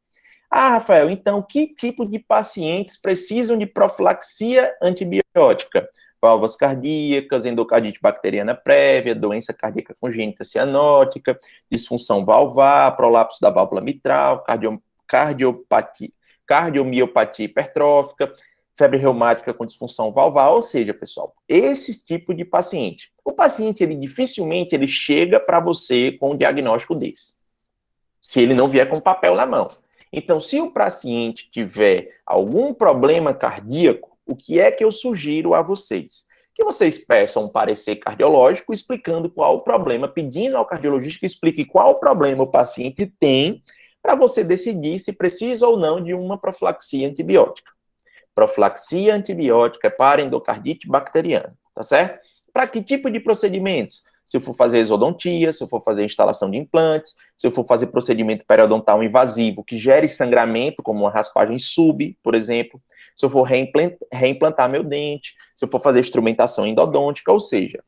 Ah, Rafael, então que tipo de pacientes precisam de profilaxia antibiótica? Válvulas cardíacas, endocardite bacteriana prévia, doença cardíaca congênita cianótica, disfunção valvar, prolapso da válvula mitral, cardiomiopatia hipertrófica, febre reumática com disfunção valvar, ou seja, pessoal, esse tipo de paciente. O paciente, ele dificilmente ele chega para você com um diagnóstico desse, se ele não vier com papel na mão. Então, se o paciente tiver algum problema cardíaco, o que é que eu sugiro a vocês? Que vocês peçam um parecer cardiológico explicando qual o problema, pedindo ao cardiologista que explique qual o problema o paciente tem, para você decidir se precisa ou não de uma profilaxia antibiótica. Profilaxia antibiótica é para endocardite bacteriana, tá certo? Para que tipo de procedimentos? Se eu for fazer exodontia, se eu for fazer instalação de implantes, se eu for fazer procedimento periodontal invasivo que gere sangramento, como uma raspagem sub, por exemplo, se eu for reimplantar meu dente, se eu for fazer instrumentação endodôntica, ou seja,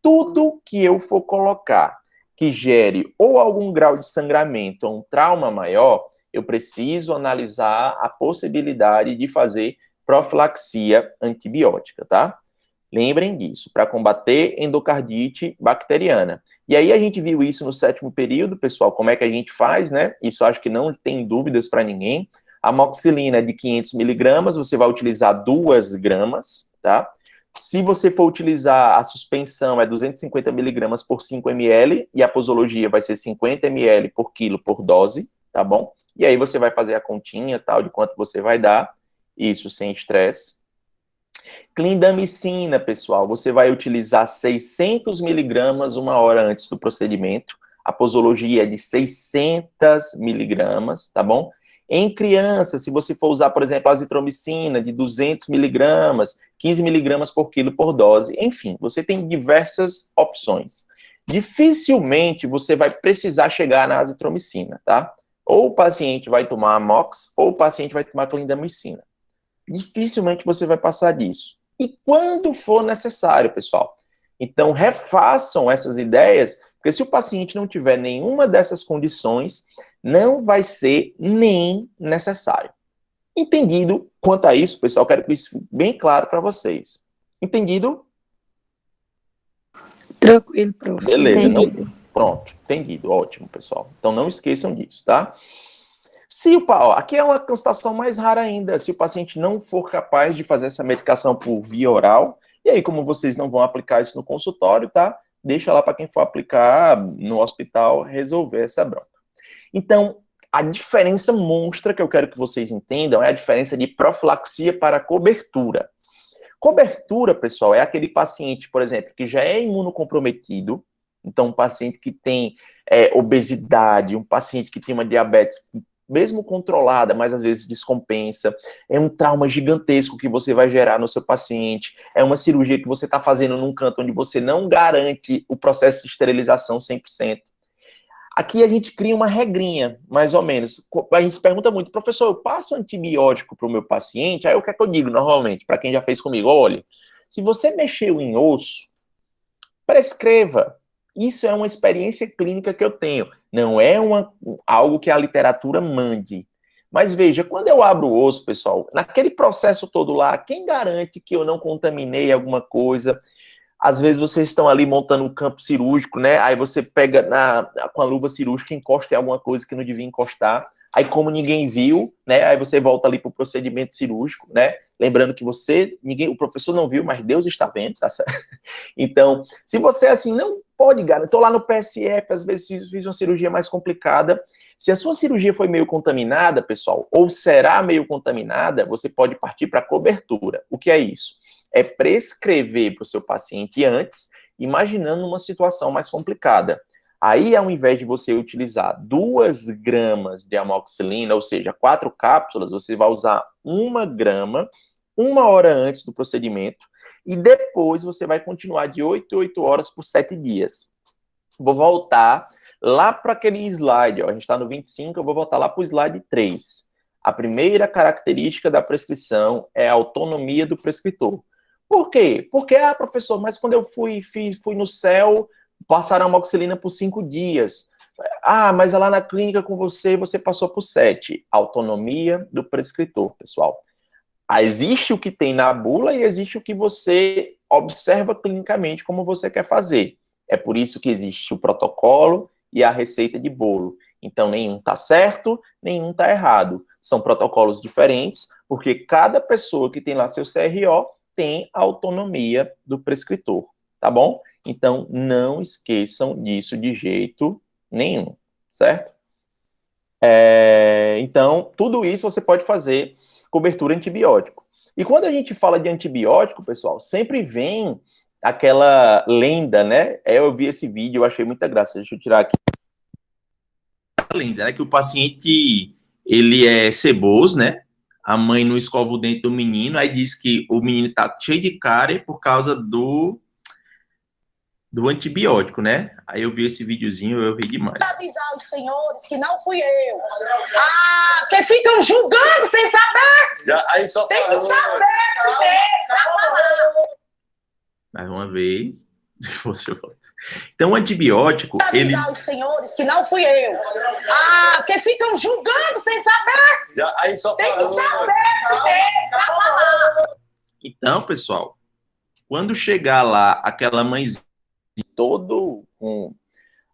tudo que eu for colocar que gere ou algum grau de sangramento ou um trauma maior, eu preciso analisar a possibilidade de fazer profilaxia antibiótica, tá? Lembrem disso, para combater endocardite bacteriana. E aí a gente viu isso no 7º período, pessoal, como é que a gente faz, né? Isso acho que não tem dúvidas para ninguém. A amoxicilina é de 500 miligramas, você vai utilizar 2 gramas, tá? Se você for utilizar a suspensão, é 250 miligramas por 5 ml, e a posologia vai ser 50 ml por quilo por dose, tá bom? E aí você vai fazer a continha, tal, de quanto você vai dar, isso sem estresse. Clindamicina, pessoal, você vai utilizar 600 miligramas 1 hora antes do procedimento, a posologia é de 600 miligramas, tá bom? Em criança, se você for usar, por exemplo, a azitromicina de 200 miligramas, 15 miligramas por quilo por dose, enfim, você tem diversas opções. Dificilmente você vai precisar chegar na azitromicina, tá? Ou o paciente vai tomar amox, ou o paciente vai tomar clindamicina. Dificilmente você vai passar disso. E quando for necessário, pessoal. Então, refaçam essas ideias, porque se o paciente não tiver nenhuma dessas condições, não vai ser nem necessário. Entendido quanto a isso, pessoal? Quero que isso fique bem claro para vocês. Entendido? Tranquilo, prof. Beleza. Entendi. Pronto, entendido. Ótimo, pessoal. Então, não esqueçam disso, tá? Aqui é uma constatação mais rara ainda, se o paciente não for capaz de fazer essa medicação por via oral, e aí como vocês não vão aplicar isso no consultório, tá? Deixa lá para quem for aplicar no hospital resolver essa bronca. Então, a diferença monstra que eu quero que vocês entendam é a diferença de profilaxia para cobertura. Cobertura, pessoal, é aquele paciente, por exemplo, que já é imunocomprometido, então um paciente que tem obesidade, um paciente que tem uma diabetes mesmo controlada, mas às vezes descompensa. É um trauma gigantesco que você vai gerar no seu paciente. É uma cirurgia que você está fazendo num canto onde você não garante o processo de esterilização 100%. Aqui a gente cria uma regrinha, mais ou menos. A gente pergunta muito, professor, eu passo antibiótico para o meu paciente? Aí o que é que eu digo normalmente, para quem já fez comigo? Olha, se você mexeu em osso, prescreva. Isso é uma experiência clínica que eu tenho. Não é algo que a literatura mande. Mas veja, quando eu abro o osso, pessoal, naquele processo todo lá, quem garante que eu não contaminei alguma coisa? Às vezes vocês estão ali montando um campo cirúrgico, né? Aí você pega com a luva cirúrgica, encosta em alguma coisa que não devia encostar. Aí, como ninguém viu, né? Aí você volta ali para o procedimento cirúrgico, né? Lembrando que o professor não viu, mas Deus está vendo, tá certo? Então, se você assim não pode garantir, estou lá no PSF, às vezes fiz uma cirurgia mais complicada. Se a sua cirurgia foi meio contaminada, pessoal, ou será meio contaminada, você pode partir para cobertura. O que é isso? É prescrever para o seu paciente antes, imaginando uma situação mais complicada. Aí, ao invés de você utilizar 2 gramas de amoxicilina, ou seja, 4 cápsulas, você vai usar 1 grama, 1 hora antes do procedimento, e depois você vai continuar de 8 em 8 horas por 7 dias. Vou voltar lá para aquele slide, ó, a gente está no 25, eu vou voltar lá para o slide 3. A primeira característica da prescrição é a autonomia do prescritor. Por quê? Porque, professor, mas quando eu fui no céu, passaram a amoxicilina por 5 dias. Mas lá na clínica com você passou por 7. Autonomia do prescritor, pessoal. Existe o que tem na bula e existe o que você observa clinicamente como você quer fazer. É por isso que existe o protocolo e a receita de bolo. Então, nenhum está certo, nenhum está errado. São protocolos diferentes, porque cada pessoa que tem lá seu CRO tem a autonomia do prescritor, tá bom? Então, não esqueçam disso de jeito nenhum, certo? Então, tudo isso você pode fazer cobertura antibiótico. E quando a gente fala de antibiótico, pessoal, sempre vem aquela lenda, né? Eu vi esse vídeo, eu achei muita graça. Deixa eu tirar aqui. A lenda, né? Que o paciente, ele é ceboso, né? A mãe não escova o dente do menino, aí diz que o menino tá cheio de cárie por causa do antibiótico, né? Aí eu vi esse videozinho, eu ri demais. Avisar os senhores que não fui eu. Que ficam julgando sem saber. A gente só Tem que saber primeiro pra falar. Mais uma vez. Então, o antibiótico, Avisar os senhores que não fui eu. Que ficam julgando sem saber. A gente só Tem que saber primeiro pra falar. Então, pessoal, quando chegar lá aquela mãezinha todo com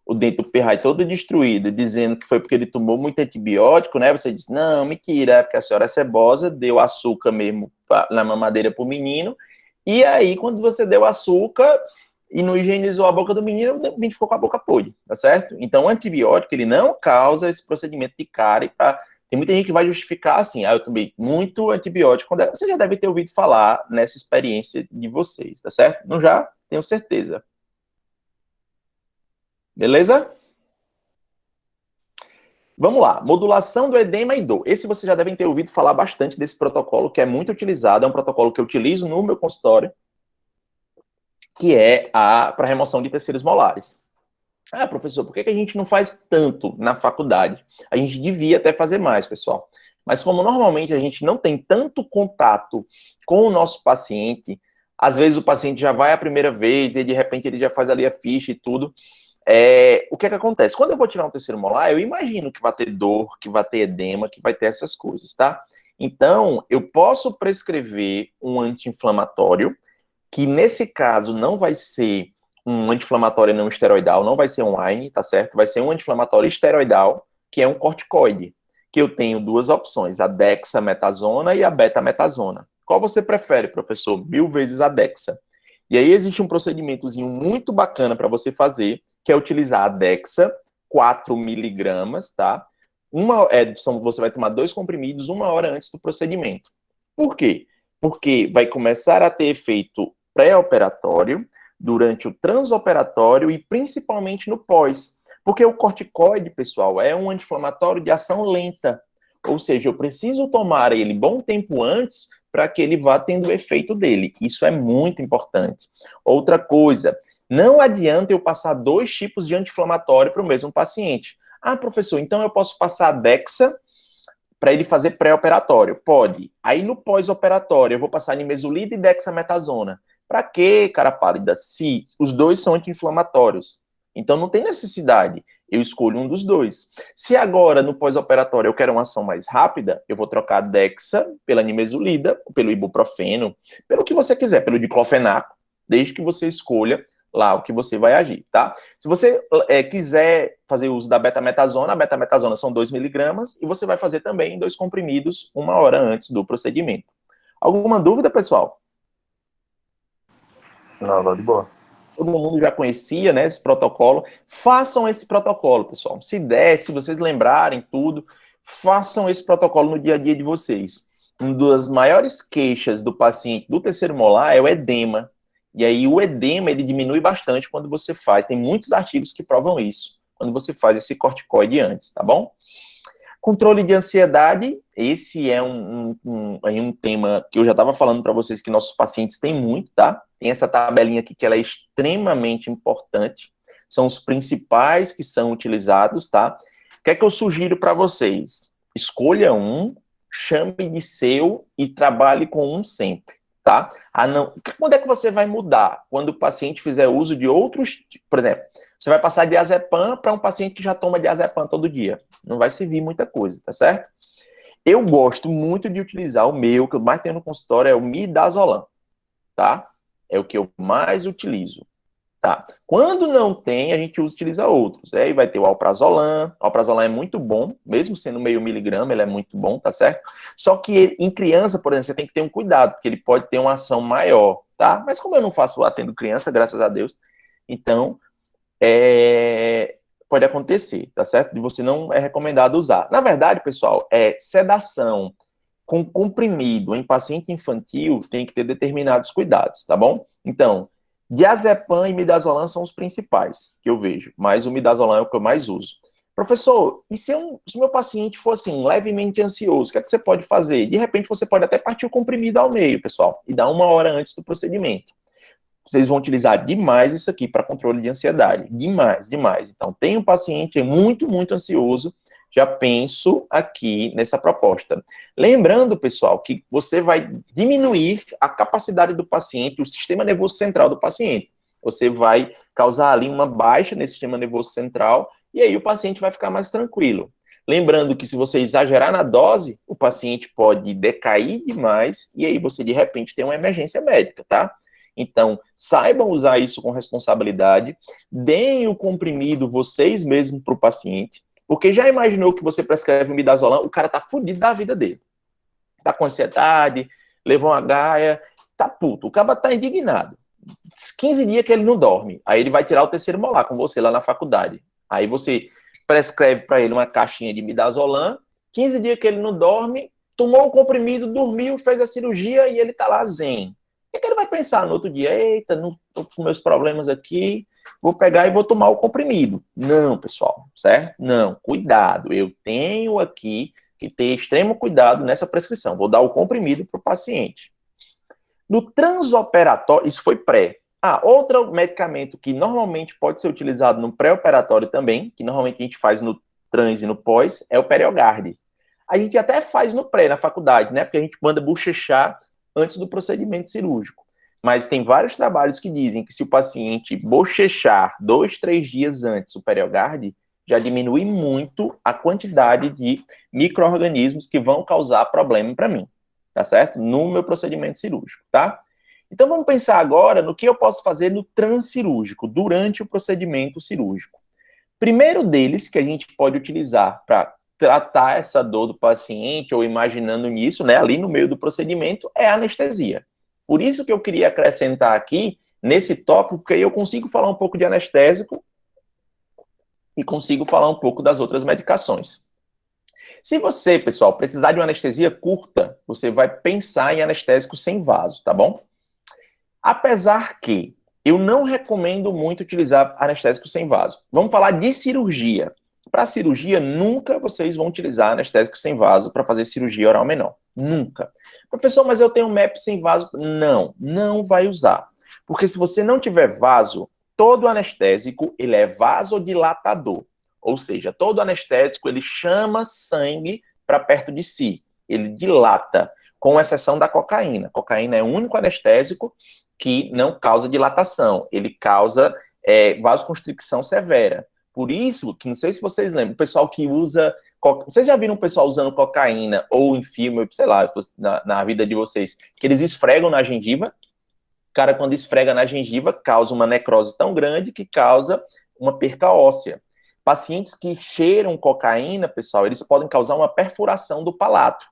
o dente do perrai todo destruído, dizendo que foi porque ele tomou muito antibiótico, né? Você diz, não, mentira, é porque a senhora é cebosa, deu açúcar mesmo na mamadeira pro menino, e aí, quando você deu açúcar e não higienizou a boca do menino, o menino ficou com a boca podre, tá certo? Então, o antibiótico, ele não causa esse procedimento de cárie. Tem muita gente que vai justificar assim, eu tomei muito antibiótico. Você já deve ter ouvido falar nessa experiência de vocês, tá certo? Não já? Tenho certeza. Beleza? Vamos lá, modulação do edema e dor. Esse vocês já devem ter ouvido falar bastante desse protocolo, que é muito utilizado, é um protocolo que eu utilizo no meu consultório, que é para remoção de terceiros molares. Professor, por que a gente não faz tanto na faculdade? A gente devia até fazer mais, pessoal. Mas como normalmente a gente não tem tanto contato com o nosso paciente, às vezes o paciente já vai a primeira vez e de repente ele já faz ali a ficha e tudo. O que acontece? Quando eu vou tirar um terceiro molar, eu imagino que vai ter dor, que vai ter edema, que vai ter essas coisas, tá? Então, eu posso prescrever um anti-inflamatório, que nesse caso não vai ser um anti-inflamatório não esteroidal, não vai ser um AINE, tá certo? Vai ser um anti-inflamatório esteroidal, que é um corticoide, que eu tenho 2 opções, a dexametasona e a betametasona. Qual você prefere, professor? 1000 vezes a dexa. E aí existe um procedimentozinho muito bacana para você fazer, que é utilizar a dexa, 4 miligramas, tá? Você vai tomar 2 comprimidos 1 hora antes do procedimento. Por quê? Porque vai começar a ter efeito pré-operatório, durante o transoperatório e principalmente no pós. Porque o corticoide, pessoal, é um anti-inflamatório de ação lenta. Ou seja, eu preciso tomar ele bom tempo antes para que ele vá tendo o efeito dele. Isso é muito importante. Outra coisa, não adianta eu passar 2 tipos de anti-inflamatório para o mesmo paciente. Ah, professor, então eu posso passar a Dexa para ele fazer pré-operatório? Pode. Aí no pós-operatório eu vou passar nimesulida e dexametasona. Para quê, cara pálida? Se os 2 são anti-inflamatórios. Então não tem necessidade. Eu escolho um dos 2. Se agora, no pós-operatório, eu quero uma ação mais rápida, eu vou trocar a Dexa pela nimesulida, pelo ibuprofeno, pelo que você quiser, pelo diclofenaco, desde que você escolha lá o que você vai agir, tá? Se você quiser fazer uso da betametasona, a betametasona são 2 miligramas, e você vai fazer também 2 comprimidos 1 hora antes do procedimento. Alguma dúvida, pessoal? Não, de boa. Todo mundo já conhecia, né, esse protocolo. Façam esse protocolo, pessoal. Se der, se vocês lembrarem tudo, façam esse protocolo no dia a dia de vocês. Uma das maiores queixas do paciente do terceiro molar é o edema. E aí o edema, ele diminui bastante quando você faz. Tem muitos artigos que provam isso, quando você faz esse corticoide antes, tá bom? Controle de ansiedade, esse é um tema que eu já estava falando para vocês que nossos pacientes têm muito, tá? Tem essa tabelinha aqui que ela é extremamente importante. São os principais que são utilizados, tá? O que é que eu sugiro para vocês? Escolha um, chame de seu e trabalhe com um sempre, tá? Quando é que você vai mudar? Quando o paciente fizer uso de outros, por exemplo, você vai passar diazepam para um paciente que já toma diazepam todo dia. Não vai servir muita coisa, tá certo? Eu gosto muito de utilizar o meu, que eu mais tenho no consultório, é o midazolam, tá? É o que eu mais utilizo, tá? Quando não tem, a gente utiliza outros. Aí vai ter o alprazolam. O alprazolam é muito bom, mesmo sendo meio miligrama, ele é muito bom, tá certo? Só que em criança, por exemplo, você tem que ter um cuidado, porque ele pode ter uma ação maior, tá? Mas como eu não faço atendo criança, graças a Deus, então pode acontecer, tá certo? De você não é recomendado usar. Na verdade, pessoal, sedação com comprimido em paciente infantil tem que ter determinados cuidados, tá bom? Então, diazepam e midazolam são os principais que eu vejo, mas o midazolam é o que eu mais uso. Professor, e se o meu paciente for assim, levemente ansioso, o que é que você pode fazer? De repente, você pode até partir o comprimido ao meio, pessoal, e dar 1 hora antes do procedimento. Vocês vão utilizar demais isso aqui para controle de ansiedade. Demais, demais. Então, tem um paciente muito, muito ansioso, já penso aqui nessa proposta. Lembrando, pessoal, que você vai diminuir a capacidade do paciente, o sistema nervoso central do paciente. Você vai causar ali uma baixa nesse sistema nervoso central, e aí o paciente vai ficar mais tranquilo. Lembrando que se você exagerar na dose, o paciente pode decair demais, e aí você, de repente, tem uma emergência médica, tá? Então, saibam usar isso com responsabilidade, deem o comprimido vocês mesmos para o paciente, porque já imaginou que você prescreve um midazolam, o cara tá fudido da vida dele. Tá com ansiedade, levou uma gaia, tá puto, o cara tá indignado. 15 dias que ele não dorme, aí ele vai tirar o terceiro molar com você lá na faculdade. Aí você prescreve para ele uma caixinha de midazolam, 15 dias que ele não dorme, tomou o comprimido, dormiu, fez a cirurgia e ele tá lá zen. O que ele vai pensar no outro dia? Eita, não tô com meus problemas aqui, vou pegar e vou tomar o comprimido. Não, pessoal, certo? Não, cuidado. Eu tenho aqui que ter extremo cuidado nessa prescrição. Vou dar o comprimido para o paciente. No transoperatório, isso foi pré. Outro medicamento que normalmente pode ser utilizado no pré-operatório também, que normalmente a gente faz no trans e no pós, é o Periogard. A gente até faz no pré, na faculdade, né? Porque a gente manda bochechar antes do procedimento cirúrgico. Mas tem vários trabalhos que dizem que se o paciente bochechar 2, 3 dias antes o Periogard, já diminui muito a quantidade de micro-organismos que vão causar problema para mim, tá certo? No meu procedimento cirúrgico, tá? Então vamos pensar agora no que eu posso fazer no transcirúrgico, durante o procedimento cirúrgico. Primeiro deles que a gente pode utilizar para tratar essa dor do paciente, ou imaginando nisso, né, ali no meio do procedimento, é a anestesia. Por isso que eu queria acrescentar aqui, nesse tópico, porque aí eu consigo falar um pouco de anestésico e consigo falar um pouco das outras medicações. Se você, pessoal, precisar de uma anestesia curta, você vai pensar em anestésico sem vaso, tá bom? Apesar que eu não recomendo muito utilizar anestésico sem vaso. Vamos falar de cirurgia. Para cirurgia, nunca vocês vão utilizar anestésico sem vaso para fazer cirurgia oral menor. Nunca. Professor, mas eu tenho MEP sem vaso. Não, não vai usar. Porque se você não tiver vaso, todo anestésico, ele é vasodilatador. Ou seja, todo anestésico, ele chama sangue para perto de si. Ele dilata, com exceção da cocaína. Cocaína é o único anestésico que não causa dilatação. Ele causa vasoconstricção severa. Por isso, que não sei se vocês lembram, o pessoal que usa... Vocês já viram o pessoal usando cocaína ou em filme, sei lá, na vida de vocês, que eles esfregam na gengiva? O cara, quando esfrega na gengiva, causa uma necrose tão grande que causa uma perca óssea. Pacientes que cheiram cocaína, pessoal, eles podem causar uma perfuração do palato.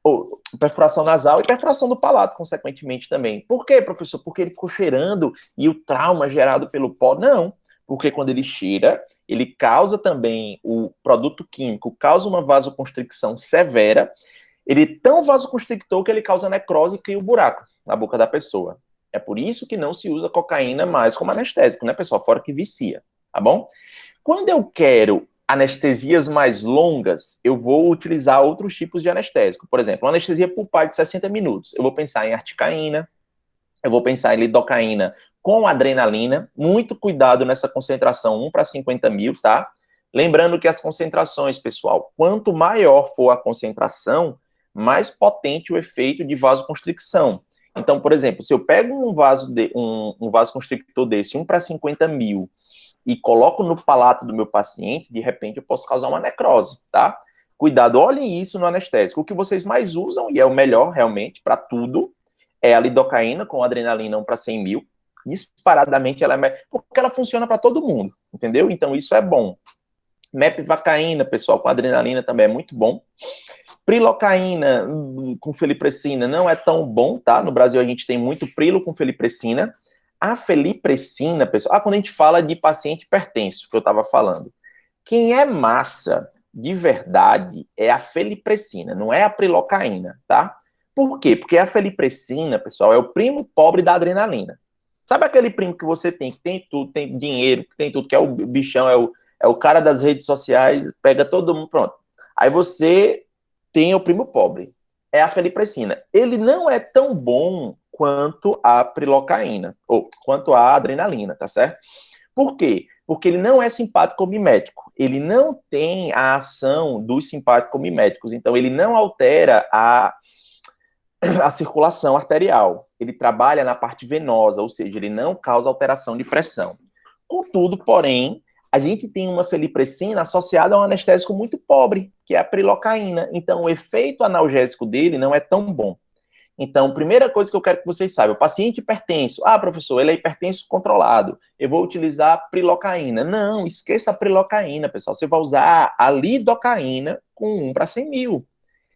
Ou perfuração nasal e perfuração do palato, consequentemente, também. Por quê, professor? Porque ele ficou cheirando e o trauma gerado pelo pó? Não. Porque quando ele cheira, ele causa também, o produto químico causa uma vasoconstricção severa, ele é tão vasoconstrictor que ele causa necrose e cria um buraco na boca da pessoa. É por isso que não se usa cocaína mais como anestésico, né, pessoal? Fora que vicia, tá bom? Quando eu quero anestesias mais longas, eu vou utilizar outros tipos de anestésico. Por exemplo, uma anestesia pulpar de 60 minutos. Eu vou pensar em articaína, eu vou pensar em lidocaína com adrenalina. Muito cuidado nessa concentração 1 para 50 mil, tá? Lembrando que as concentrações, pessoal, quanto maior for a concentração, mais potente o efeito de vasoconstricção. Então, por exemplo, se eu pego um vasoconstrictor desse, 1 para 50 mil, e coloco no palato do meu paciente, de repente eu posso causar uma necrose, tá? Cuidado, olhem isso no anestésico. O que vocês mais usam, e é o melhor realmente para tudo, é a lidocaína com adrenalina 1 para 100 mil. Disparadamente ela é porque ela funciona para todo mundo, entendeu? Então isso é bom. Mepvacaína, pessoal, com adrenalina também é muito bom. Prilocaína com felipressina não é tão bom, tá? No Brasil a gente tem muito prilo com felipressina. A felipressina, pessoal, quando a gente fala de paciente hipertenso, que eu estava falando, quem é massa de verdade é a felipressina, não é a prilocaína, tá? Por quê? Porque a felipressina, pessoal, é o primo pobre da adrenalina. Sabe aquele primo que você tem, que tem tudo, tem dinheiro, que tem tudo, que é o bichão, é o cara das redes sociais, pega todo mundo, pronto. Aí você tem o primo pobre, é a felipressina. Ele não é tão bom quanto a prilocaína, ou quanto a adrenalina, tá certo? Por quê? Porque ele não é simpático-mimético, ele não tem a ação dos simpático-miméticos, então ele não altera a circulação arterial, ele trabalha na parte venosa, ou seja, ele não causa alteração de pressão. Contudo, porém, a gente tem uma felipressina associada a um anestésico muito pobre, que é a prilocaína, então o efeito analgésico dele não é tão bom. Então, primeira coisa que eu quero que vocês saibam, o paciente hipertenso, professor, ele é hipertenso controlado, eu vou utilizar a prilocaína. Não, esqueça a prilocaína, pessoal, você vai usar a lidocaína com 1 para 100 mil,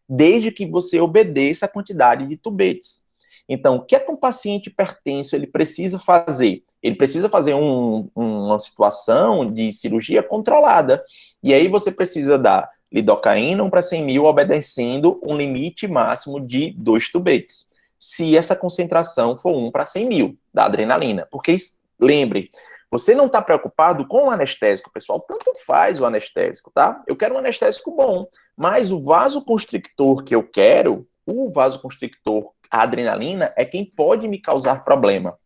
desde que você obedeça a quantidade de tubetes. Então, o que é que um paciente hipertenso ele precisa fazer? Ele precisa fazer uma situação de cirurgia controlada, e aí você precisa dar lidocaína 1 para 100 mil, obedecendo um limite máximo de 2 tubetes, se essa concentração for 1 para 100 mil da adrenalina. Porque, lembre, você não está preocupado com o anestésico, pessoal, tanto faz o anestésico, tá? Eu quero um anestésico bom, mas o vasoconstrictor que eu quero, o vasoconstrictor, a adrenalina, é quem pode me causar problema.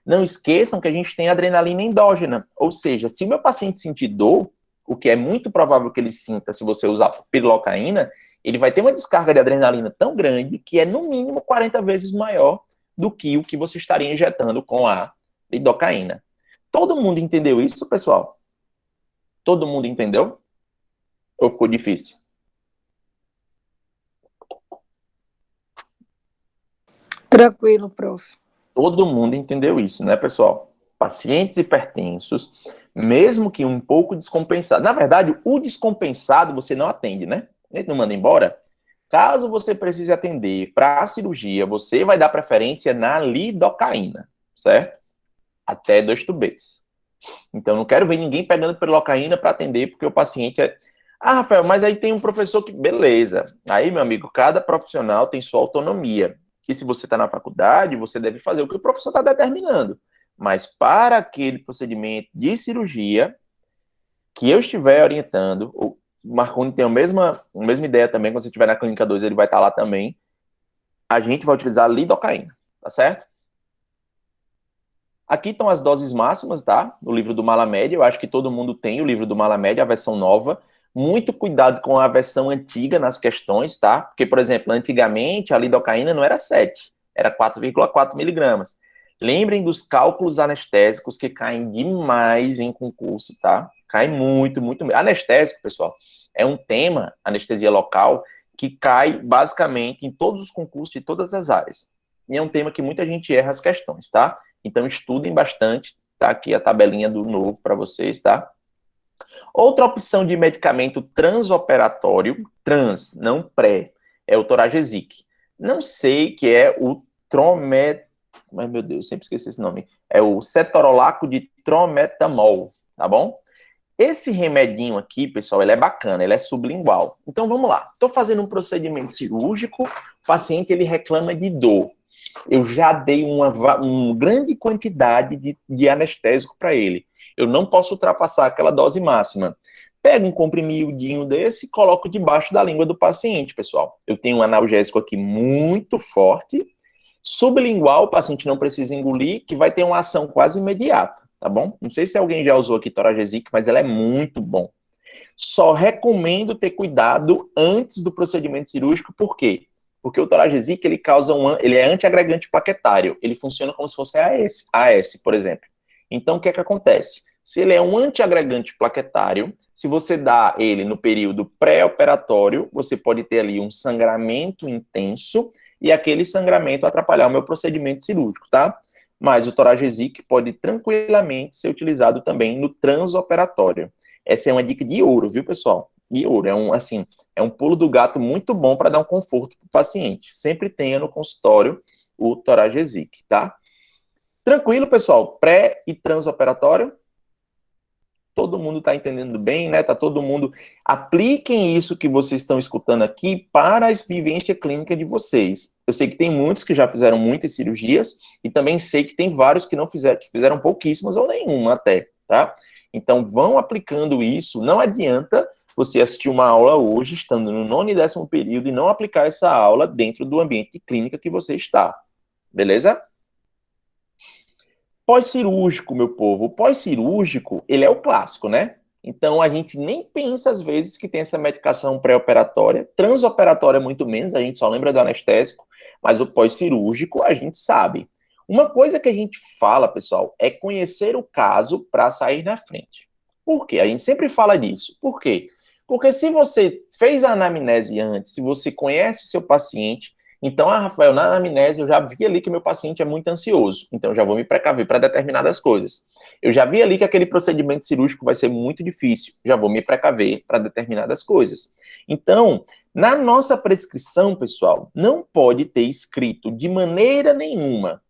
Não esqueçam que a gente tem adrenalina endógena, ou seja, se o meu paciente sentir dor, o que é muito provável que ele sinta se você usar pilocaína, ele vai ter uma descarga de adrenalina tão grande que é no mínimo 40 vezes maior do que o que você estaria injetando com a lidocaína. Todo mundo entendeu isso, pessoal? Todo mundo entendeu? Ou ficou difícil? Tranquilo, prof. Todo mundo entendeu isso, né, pessoal? Pacientes hipertensos, mesmo que um pouco descompensado. Na verdade, o descompensado você não atende, né? Ele não manda embora. Caso você precise atender para a cirurgia, você vai dar preferência na lidocaína, certo? Até 2 tubetes. Então, não quero ver ninguém pegando prilocaína para atender, porque o paciente é... Rafael, mas aí tem um professor que... Beleza. Aí, meu amigo, cada profissional tem sua autonomia. E se você está na faculdade, você deve fazer o que o professor está determinando. Mas para aquele procedimento de cirurgia que eu estiver orientando, o Marconi tem a mesma ideia também, quando você estiver na clínica 2, ele vai estar lá também, a gente vai utilizar lidocaína, tá certo? Aqui estão as doses máximas, tá? No livro do Malamed, eu acho que todo mundo tem o livro do Malamed, a versão nova. Muito cuidado com a versão antiga nas questões, tá? Porque, por exemplo, antigamente a lidocaína não era 7, era 4,4 miligramas. Lembrem dos cálculos anestésicos que caem demais em concurso, tá? Cai muito, muito. Anestésico, pessoal, é um tema, anestesia local, que cai basicamente em todos os concursos de todas as áreas. E é um tema que muita gente erra as questões, tá? Então estudem bastante, tá? Aqui a tabelinha do novo para vocês, tá? Outra opção de medicamento transoperatório, trans, não pré, é o Toragesic. Não sei que é o mas meu Deus, sempre esqueci esse nome. É o cetorolaco de trometamol, tá bom? Esse remedinho aqui, pessoal, ele é bacana, ele é sublingual. Então vamos lá. Estou fazendo um procedimento cirúrgico, o paciente ele reclama de dor. Eu já dei uma grande quantidade de anestésico para ele. Eu não posso ultrapassar aquela dose máxima. Pego um comprimidinho desse e coloco debaixo da língua do paciente, pessoal. Eu tenho um analgésico aqui muito forte, sublingual, o paciente não precisa engolir, que vai ter uma ação quase imediata, tá bom? Não sei se alguém já usou aqui Toragesic, mas ela é muito bom. Só recomendo ter cuidado antes do procedimento cirúrgico, por quê? Porque o Toragesic, ele é antiagregante plaquetário, ele funciona como se fosse AS, por exemplo. Então, o que é que acontece? Se ele é um antiagregante plaquetário, se você dá ele no período pré-operatório, você pode ter ali um sangramento intenso e aquele sangramento atrapalhar o meu procedimento cirúrgico, tá? Mas o Toragesic pode tranquilamente ser utilizado também no transoperatório. Essa é uma dica de ouro, viu, pessoal? De ouro. É um pulo do gato muito bom para dar um conforto para o paciente. Sempre tenha no consultório o Toragesic, tá? Tranquilo, pessoal? Pré e transoperatório? Todo mundo está entendendo bem, né? Tá todo mundo... Apliquem isso que vocês estão escutando aqui para a vivência clínica de vocês. Eu sei que tem muitos que já fizeram muitas cirurgias e também sei que tem vários que não fizeram, que fizeram pouquíssimas ou nenhuma até, tá? Então, vão aplicando isso. Não adianta você assistir uma aula hoje, estando no 9º e 10º período, e não aplicar essa aula dentro do ambiente de clínica que você está. Beleza? Pós-cirúrgico, meu povo. O pós-cirúrgico, ele é o clássico, né? Então, a gente nem pensa, às vezes, que tem essa medicação pré-operatória. Transoperatória, muito menos, a gente só lembra do anestésico, mas o pós-cirúrgico, a gente sabe. Uma coisa que a gente fala, pessoal, é conhecer o caso para sair na frente. Por quê? A gente sempre fala disso. Por quê? Porque se você fez a anamnese antes, se você conhece seu paciente, então, Rafael, na anamnese eu já vi ali que meu paciente é muito ansioso, então eu já vou me precaver para determinadas coisas. Eu já vi ali que aquele procedimento cirúrgico vai ser muito difícil, já vou me precaver para determinadas coisas. Então, na nossa prescrição, pessoal, não pode ter escrito de maneira nenhuma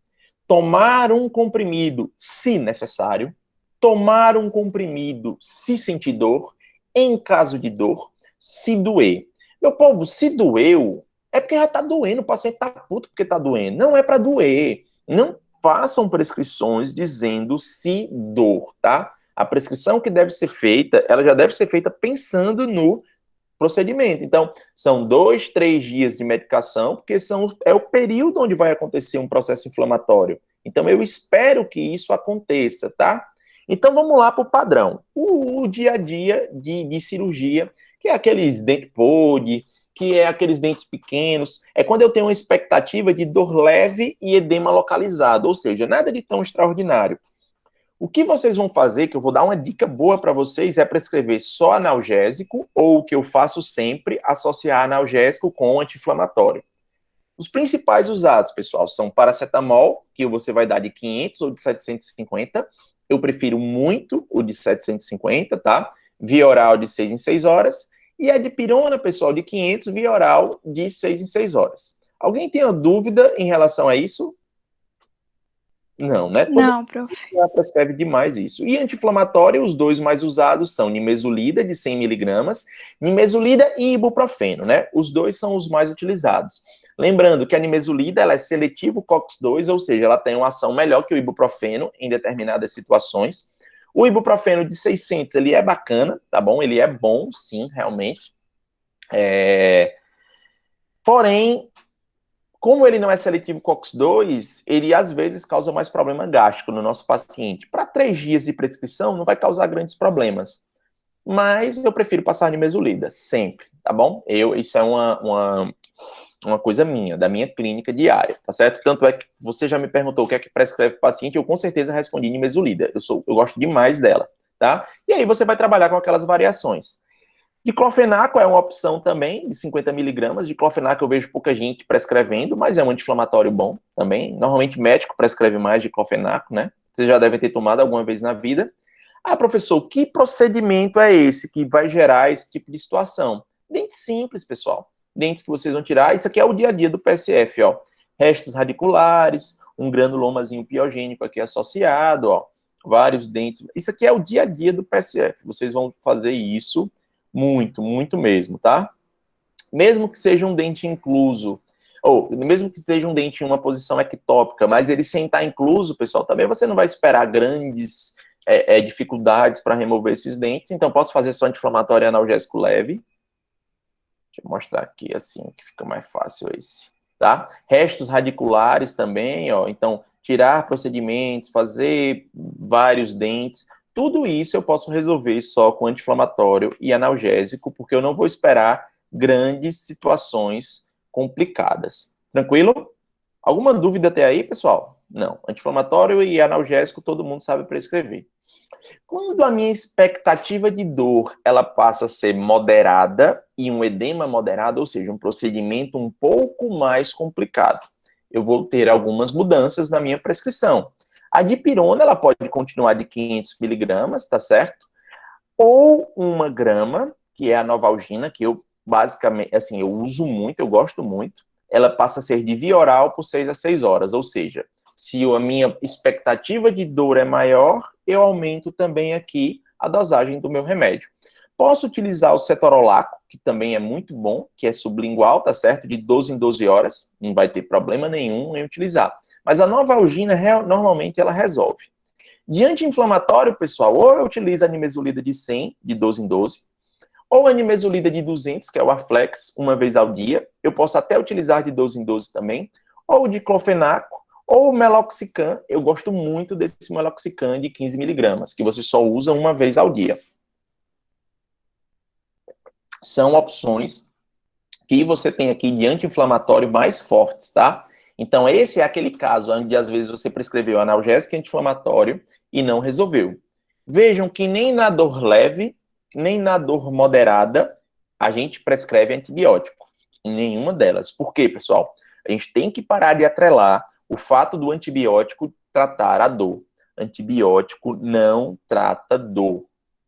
tomar um comprimido se necessário, tomar um comprimido se sentir dor, em caso de dor, se doer. Meu povo, se doeu, é porque já tá doendo, o paciente tá puto porque tá doendo. Não é para doer. Não façam prescrições dizendo se dor, tá? A prescrição que deve ser feita, ela já deve ser feita pensando no procedimento. Então, são 2, 3 dias de medicação, porque é o período onde vai acontecer um processo inflamatório. Então, eu espero que isso aconteça, tá? Então, vamos lá para o padrão. O dia a dia de cirurgia, que é aqueles dente pod, que é aqueles dentes pequenos, é quando eu tenho uma expectativa de dor leve e edema localizado, ou seja, nada de tão extraordinário. O que vocês vão fazer, que eu vou dar uma dica boa para vocês, é prescrever só analgésico, ou o que eu faço sempre, associar analgésico com anti-inflamatório. Os principais usados, pessoal, são paracetamol, que você vai dar de 500 ou de 750, eu prefiro muito o de 750, tá? Via oral de 6 em 6 horas, e a dipirona, pessoal, de 500, via oral de 6 em 6 horas. Alguém tem uma dúvida em relação a isso? Não, né? Não, prof. Já prescreve demais isso. E anti-inflamatório, os dois mais usados são nimesulida, de 100 mg, nimesulida e ibuprofeno, né? Os dois são os mais utilizados. Lembrando que a nimesulida, ela é seletivo COX-2, ou seja, ela tem uma ação melhor que o ibuprofeno em determinadas situações. O ibuprofeno de 600, ele é bacana, tá bom? Ele é bom, sim, realmente. Porém, como ele não é seletivo COX-2, ele às vezes causa mais problema gástrico no nosso paciente. Para 3 dias de prescrição, não vai causar grandes problemas. Mas eu prefiro passar nimesulida, sempre, tá bom? Isso é uma coisa minha, da minha clínica diária, tá certo? Tanto é que você já me perguntou o que é que prescreve o paciente, eu com certeza respondi nimesulida. Eu gosto demais dela, tá? E aí você vai trabalhar com aquelas variações. Diclofenaco é uma opção também, de 50 miligramas. Diclofenaco eu vejo pouca gente prescrevendo, mas é um anti-inflamatório bom também. Normalmente médico prescreve mais diclofenaco, né? Vocês já devem ter tomado alguma vez na vida. Ah, professor, que procedimento é esse que vai gerar esse tipo de situação? Dentes simples, pessoal. Dentes que vocês vão tirar. Isso aqui é o dia a dia do PSF, ó. Restos radiculares, um granulomazinho piogênico aqui associado, ó. Vários dentes. Isso aqui é o dia a dia do PSF. Vocês vão fazer isso muito, muito mesmo, tá? Mesmo que seja um dente incluso, ou mesmo que seja um dente em uma posição ectópica, mas ele sem estar incluso, pessoal, também você não vai esperar grandes dificuldades para remover esses dentes, então posso fazer só anti-inflamatório e analgésico leve. Deixa eu mostrar aqui assim, que fica mais fácil esse, tá? Restos radiculares também, ó, então tirar procedimentos, fazer vários dentes, tudo isso eu posso resolver só com anti-inflamatório e analgésico, porque eu não vou esperar grandes situações complicadas. Tranquilo? Alguma dúvida até aí, pessoal? Não. Anti-inflamatório e analgésico todo mundo sabe prescrever. Quando a minha expectativa de dor ela passa a ser moderada e um edema moderado, ou seja, um procedimento um pouco mais complicado, eu vou ter algumas mudanças na minha prescrição. A dipirona, ela pode continuar de 500 miligramas, tá certo? Ou 1 grama, que é a Novalgina, que eu basicamente, assim, eu uso muito, eu gosto muito. Ela passa a ser de via oral por 6 a 6 horas, ou seja, se a minha expectativa de dor é maior, eu aumento também aqui a dosagem do meu remédio. Posso utilizar o cetorolaco, que também é muito bom, que é sublingual, tá certo? De 12 em 12 horas, não vai ter problema nenhum em utilizar. Mas a Novalgina, normalmente, ela resolve. De anti-inflamatório, pessoal, ou eu utilizo a nimesulida de 100, de 12 em 12, ou a nimesulida de 200, que é o Aflex, uma vez ao dia. Eu posso até utilizar de 12 em 12 também. Ou o diclofenaco, ou o meloxicam. Eu gosto muito desse meloxicam de 15 miligramas, que você só usa uma vez ao dia. São opções que você tem aqui de anti-inflamatório mais fortes, tá? Então, esse é aquele caso onde, às vezes, você prescreveu analgésico e anti-inflamatório e não resolveu. Vejam que nem na dor leve, nem na dor moderada, a gente prescreve antibiótico. Em nenhuma delas. Por quê, pessoal? A gente tem que parar de atrelar o fato do antibiótico tratar a dor. Antibiótico não trata dor.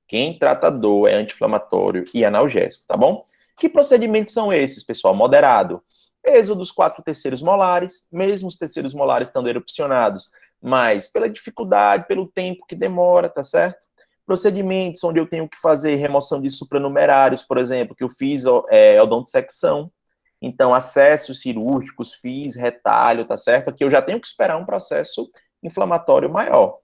Quem trata dor é anti-inflamatório e analgésico, tá bom? Que procedimentos são esses, pessoal? Moderado. Êxodo dos 4 terceiros molares, mesmo os terceiros molares estando erupcionados, mas pela dificuldade, pelo tempo que demora, tá certo? Procedimentos onde eu tenho que fazer remoção de supranumerários, por exemplo, que eu fiz odontodissecção. Então, acessos cirúrgicos, fiz retalho, tá certo? Aqui eu já tenho que esperar um processo inflamatório maior,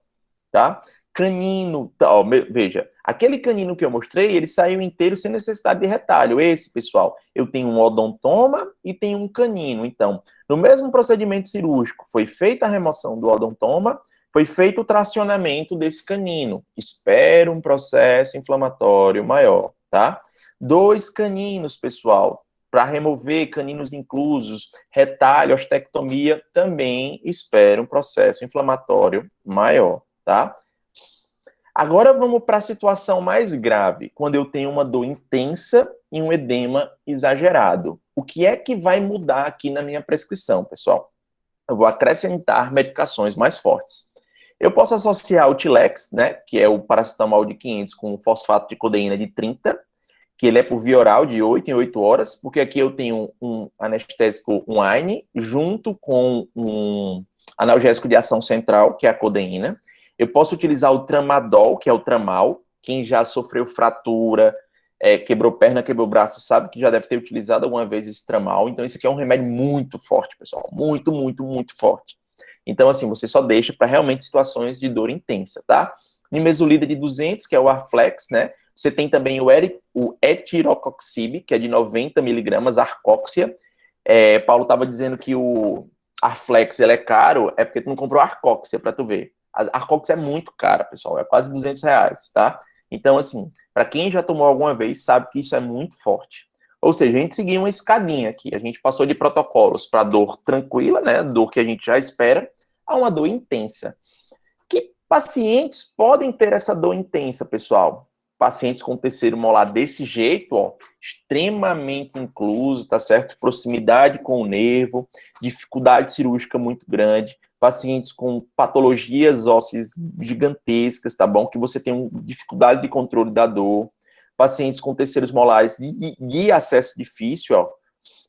tá? Canino, ó, veja, aquele canino que eu mostrei, ele saiu inteiro sem necessidade de retalho. Esse, pessoal, eu tenho um odontoma e tenho um canino. Então, no mesmo procedimento cirúrgico, foi feita a remoção do odontoma, foi feito o tracionamento desse canino. Espero um processo inflamatório maior, tá? 2 caninos, pessoal, para remover caninos inclusos, retalho, ostectomia, também espero um processo inflamatório maior, tá? Agora vamos para a situação mais grave, quando eu tenho uma dor intensa e um edema exagerado. O que é que vai mudar aqui na minha prescrição, pessoal? Eu vou acrescentar medicações mais fortes. Eu posso associar o Tilex, né, que é o paracetamol de 500 com fosfato de codeína de 30, que ele é por via oral de 8 em 8 horas, porque aqui eu tenho um anestésico, um AINE, junto com um analgésico de ação central, que é a codeína. Eu posso utilizar o tramadol, que é o tramal. Quem já sofreu fratura, quebrou perna, quebrou braço, sabe que já deve ter utilizado alguma vez esse tramal. Então, esse aqui é um remédio muito forte, pessoal. Muito, muito, muito forte. Então, assim, você só deixa para realmente situações de dor intensa, tá? Nimesulida de 200, que é o Arflex, né? Você tem também o etirocoxib, que é de 90 miligramas, Arcoxia. Paulo estava dizendo que o Arflex ele é caro, é porque tu não comprou Arcoxia, para tu ver. A Arcoxia é muito cara, pessoal, é quase R$ 200, tá? Então, assim, para quem já tomou alguma vez, sabe que isso é muito forte. Ou seja, a gente seguiu uma escadinha aqui, a gente passou de protocolos para dor tranquila, né, dor que a gente já espera, a uma dor intensa. Que pacientes podem ter essa dor intensa, pessoal? Pacientes com terceiro molar desse jeito, ó, extremamente incluso, tá certo? Proximidade com o nervo, dificuldade cirúrgica muito grande, pacientes com patologias ósseas gigantescas, tá bom? Que você tem dificuldade de controle da dor, pacientes com terceiros molares de acesso difícil, ó,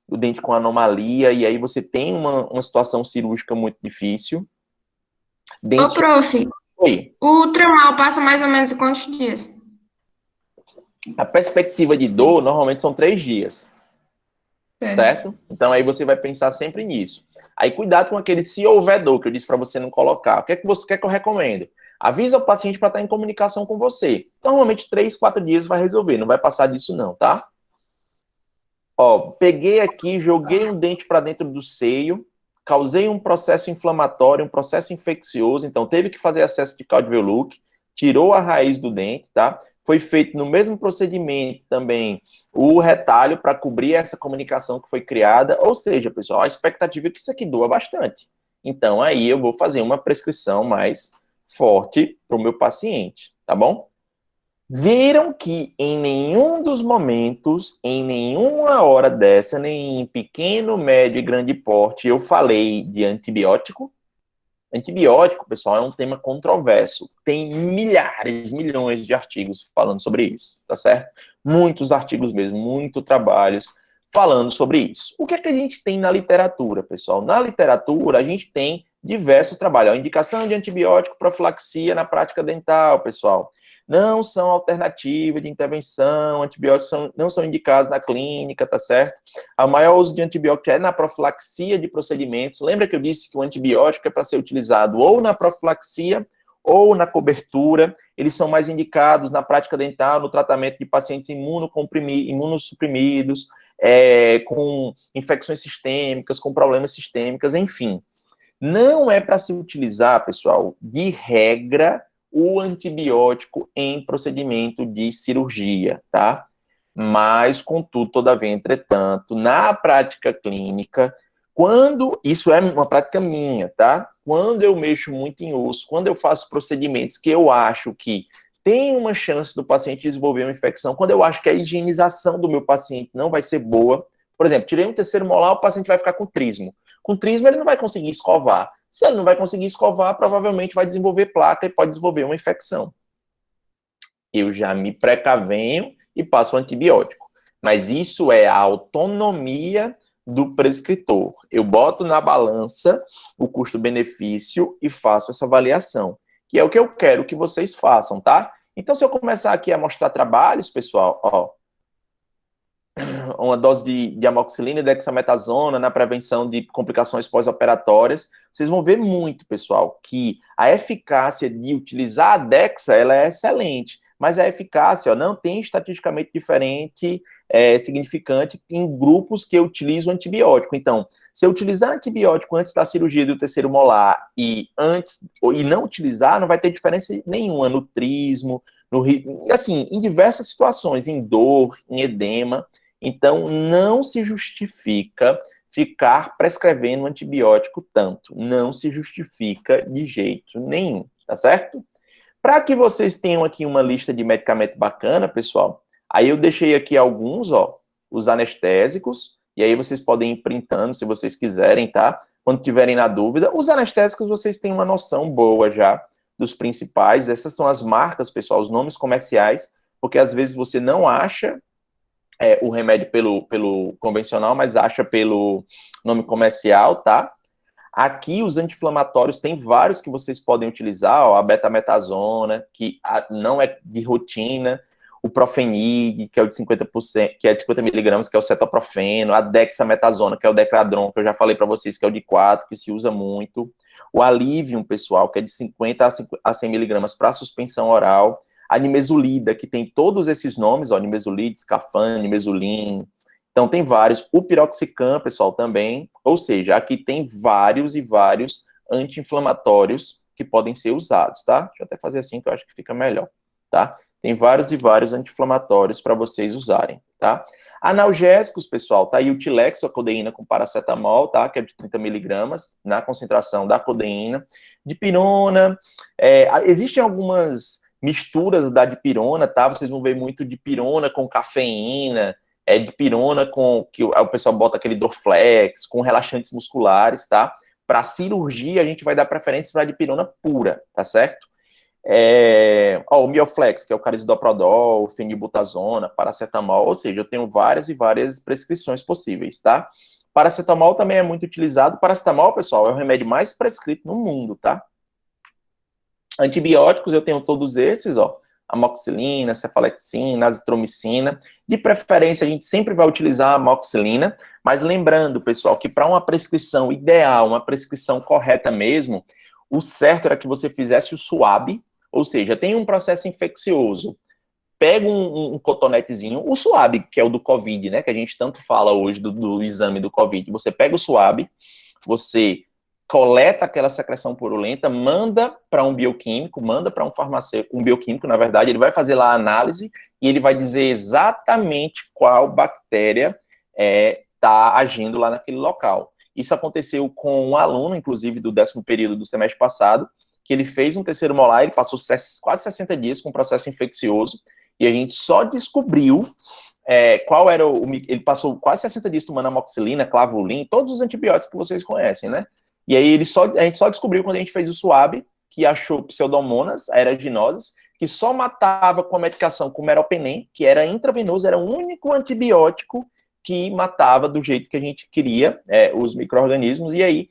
o dente com anomalia, e aí você tem uma situação cirúrgica muito difícil. Ô, prof, Oi. o tramal passa mais ou menos em quantos dias? A perspectiva de dor, normalmente, são 3 dias. Certo? Então, aí você vai pensar sempre nisso. Aí, cuidado com aquele se houver dor, que eu disse para você não colocar. O que é que você quer que eu recomendo? Avisa o paciente para estar em comunicação com você. Normalmente, 3, 4 dias vai resolver. Não vai passar disso, não, tá? Ó, peguei aqui, joguei um dente para dentro do seio, causei um processo inflamatório, um processo infeccioso, então teve que fazer acesso de Caldwell-Luke, tirou a raiz do dente, tá? Foi feito no mesmo procedimento também o retalho para cobrir essa comunicação que foi criada, ou seja, pessoal, a expectativa é que isso aqui doa bastante. Então, aí eu vou fazer uma prescrição mais forte para o meu paciente, tá bom? Viram que em nenhum dos momentos, em nenhuma hora dessa, nem em pequeno, médio e grande porte, eu falei de antibiótico? Antibiótico, pessoal, é um tema controverso. Tem milhares, milhões de artigos falando sobre isso, tá certo? Muitos artigos mesmo, muitos trabalhos falando sobre isso. O que é que a gente tem na literatura, pessoal? Na literatura, a gente tem diversos trabalhos. A indicação de antibiótico, profilaxia na prática dental, pessoal. Não são alternativa de intervenção, antibióticos não são indicados na clínica, tá certo? O maior uso de antibiótico é na profilaxia de procedimentos. Lembra que eu disse que o antibiótico é para ser utilizado ou na profilaxia ou na cobertura. Eles são mais indicados na prática dental, no tratamento de pacientes imunossuprimidos, com infecções sistêmicas, com problemas sistêmicos, enfim. Não é para se utilizar, pessoal, de regra, o antibiótico em procedimento de cirurgia, tá? Mas, contudo, todavia, entretanto, na prática clínica, isso é uma prática minha, tá? Quando eu mexo muito em osso, quando eu faço procedimentos que eu acho que tem uma chance do paciente desenvolver uma infecção, quando eu acho que a higienização do meu paciente não vai ser boa, por exemplo, tirei um terceiro molar, o paciente vai ficar com trismo. Com trismo, ele não vai conseguir escovar. Se ele não vai conseguir escovar, provavelmente vai desenvolver placa e pode desenvolver uma infecção. Eu já me precavenho e passo o antibiótico. Mas isso é a autonomia do prescritor. Eu boto na balança o custo-benefício e faço essa avaliação, que é o que eu quero que vocês façam, tá? Então, se eu começar aqui a mostrar trabalhos, pessoal, ó, uma dose de amoxicilina e dexametasona na prevenção de complicações pós-operatórias, vocês vão ver muito, pessoal, que a eficácia de utilizar a dexa, ela é excelente, mas a eficácia, ó, não tem estatisticamente diferente, significante em grupos que utilizam antibiótico. Então, se eu utilizar antibiótico antes da cirurgia do terceiro molar e não utilizar, não vai ter diferença nenhuma no trismo, assim, em diversas situações, em dor, em edema. Então, não se justifica ficar prescrevendo antibiótico tanto. Não se justifica de jeito nenhum, tá certo? Para que vocês tenham aqui uma lista de medicamento bacana, pessoal, aí eu deixei aqui alguns, ó, os anestésicos, e aí vocês podem ir printando se vocês quiserem, tá? Quando tiverem na dúvida. Os anestésicos vocês têm uma noção boa já dos principais. Essas são as marcas, pessoal, os nomes comerciais, porque às vezes você não acha o remédio pelo convencional, mas acha pelo nome comercial, tá? Aqui, os anti-inflamatórios, tem vários que vocês podem utilizar, ó, a betametasona, que não é de rotina. o Profenib, que é o de 50%, que é de 50 miligramas, que é o cetoprofeno, a dexametasona, que é o Decladron, que eu já falei para vocês, que é o de 4, que se usa muito, o Alivium, pessoal, que é de 50 a 100 miligramas para suspensão oral, a nimesulida, que tem todos esses nomes, ó, nimesulide, Scafan, nimesulin, então tem vários, o piroxicam, pessoal, também, ou seja, aqui tem vários e vários anti-inflamatórios que podem ser usados, tá? Deixa eu até fazer assim que eu acho que fica melhor, tá? Tem vários e vários anti-inflamatórios para vocês usarem, tá? Analgésicos, pessoal, tá aí o Tilex, a codeína com paracetamol, tá? Que é de 30 miligramas, na concentração da codeína. Dipirona, existem algumas misturas da dipirona, tá? Vocês vão ver muito dipirona com cafeína, dipirona com, que o pessoal bota aquele Dorflex, com relaxantes musculares, tá? Para cirurgia, a gente vai dar preferência para a dipirona pura, tá certo? O Mioflex, que é o carisoprodol, fenilbutazona, paracetamol, ou seja, eu tenho várias e várias prescrições possíveis, tá? Paracetamol também é muito utilizado. Paracetamol, pessoal, é o remédio mais prescrito no mundo, tá? Antibióticos, eu tenho todos esses, ó, amoxicilina, cefalexina, azitromicina. De preferência, a gente sempre vai utilizar a amoxicilina, mas lembrando, pessoal, que para uma prescrição ideal, uma prescrição correta mesmo, o certo era que você fizesse o SWAB, ou seja, tem um processo infeccioso, pega um cotonetezinho, o SWAB, que é o do COVID, né, que a gente tanto fala hoje do exame do COVID, você pega o SWAB, você coleta aquela secreção purulenta, manda para um bioquímico, manda para um farmacêutico, um bioquímico, na verdade, ele vai fazer lá a análise e ele vai dizer exatamente qual bactéria está agindo lá naquele local. Isso aconteceu com um aluno, inclusive, do 10º período do semestre passado, que ele fez um terceiro molar, ele passou quase 60 dias com um processo infeccioso, e a gente só descobriu qual era ele passou quase 60 dias tomando amoxicilina, clavulin, todos os antibióticos que vocês conhecem, né? E aí a gente só descobriu quando a gente fez o SWAB, que achou pseudomonas aeraginosas, que só matava com a medicação com meropenem, que era intravenoso, era o único antibiótico que matava do jeito que a gente queria os micro-organismos, e aí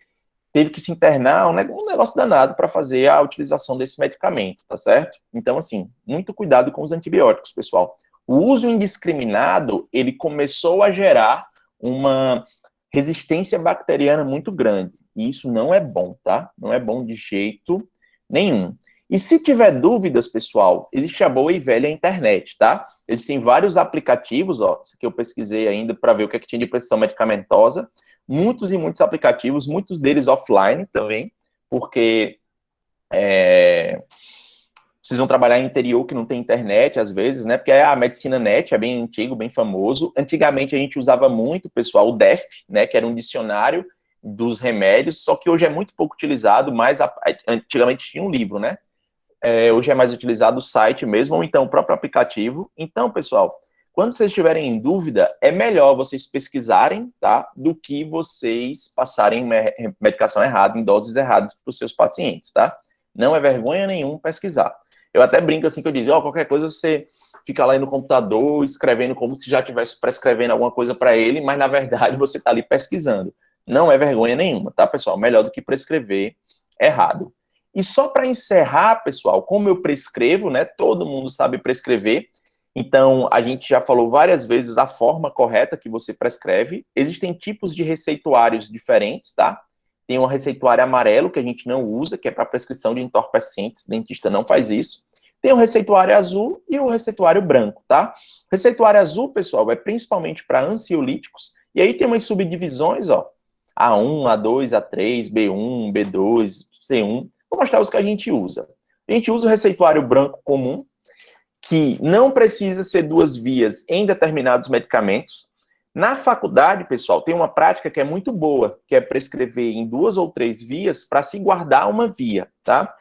teve que se internar, um negócio danado para fazer a utilização desse medicamento, tá certo? Então, assim, muito cuidado com os antibióticos, pessoal. O uso indiscriminado, ele começou a gerar uma resistência bacteriana muito grande, e isso não é bom, tá? Não é bom de jeito nenhum. E se tiver dúvidas, pessoal, existe a boa e velha internet, tá? Existem vários aplicativos, ó, esse aqui eu pesquisei ainda para ver o que é que tinha de prescrição medicamentosa, muitos e muitos aplicativos, muitos deles offline também, porque vocês vão trabalhar em interior que não tem internet, às vezes, né, porque a Medicina Net é bem antigo, bem famoso. Antigamente a gente usava muito, pessoal, o DEF, né, que era um dicionário dos remédios, só que hoje é muito pouco utilizado, mas antigamente tinha um livro, né? Hoje é mais utilizado o site mesmo, ou então o próprio aplicativo. Então, pessoal, quando vocês estiverem em dúvida, é melhor vocês pesquisarem, tá? Do que vocês passarem medicação errada, em doses erradas para os seus pacientes, tá? Não é vergonha nenhuma pesquisar. Eu até brinco assim, que eu digo, qualquer coisa você fica lá no computador, escrevendo como se já estivesse prescrevendo alguma coisa para ele, mas na verdade você está ali pesquisando. Não é vergonha nenhuma, tá, pessoal? Melhor do que prescrever errado. E só para encerrar, pessoal, como eu prescrevo, né? Todo mundo sabe prescrever. Então, a gente já falou várias vezes a forma correta que você prescreve. Existem tipos de receituários diferentes, tá? Tem um receituário amarelo que a gente não usa, que é para prescrição de entorpecentes. O dentista não faz isso. Tem o receituário azul e o receituário branco, tá? O receituário azul, pessoal, é principalmente para ansiolíticos. E aí tem umas subdivisões, ó. A1, A2, A3, B1, B2, C1. Vou mostrar os que a gente usa. A gente usa o receituário branco comum, que não precisa ser 2 vias em determinados medicamentos. Na faculdade, pessoal, tem uma prática que é muito boa, que é prescrever em 2 ou 3 vias para se guardar uma via, tá?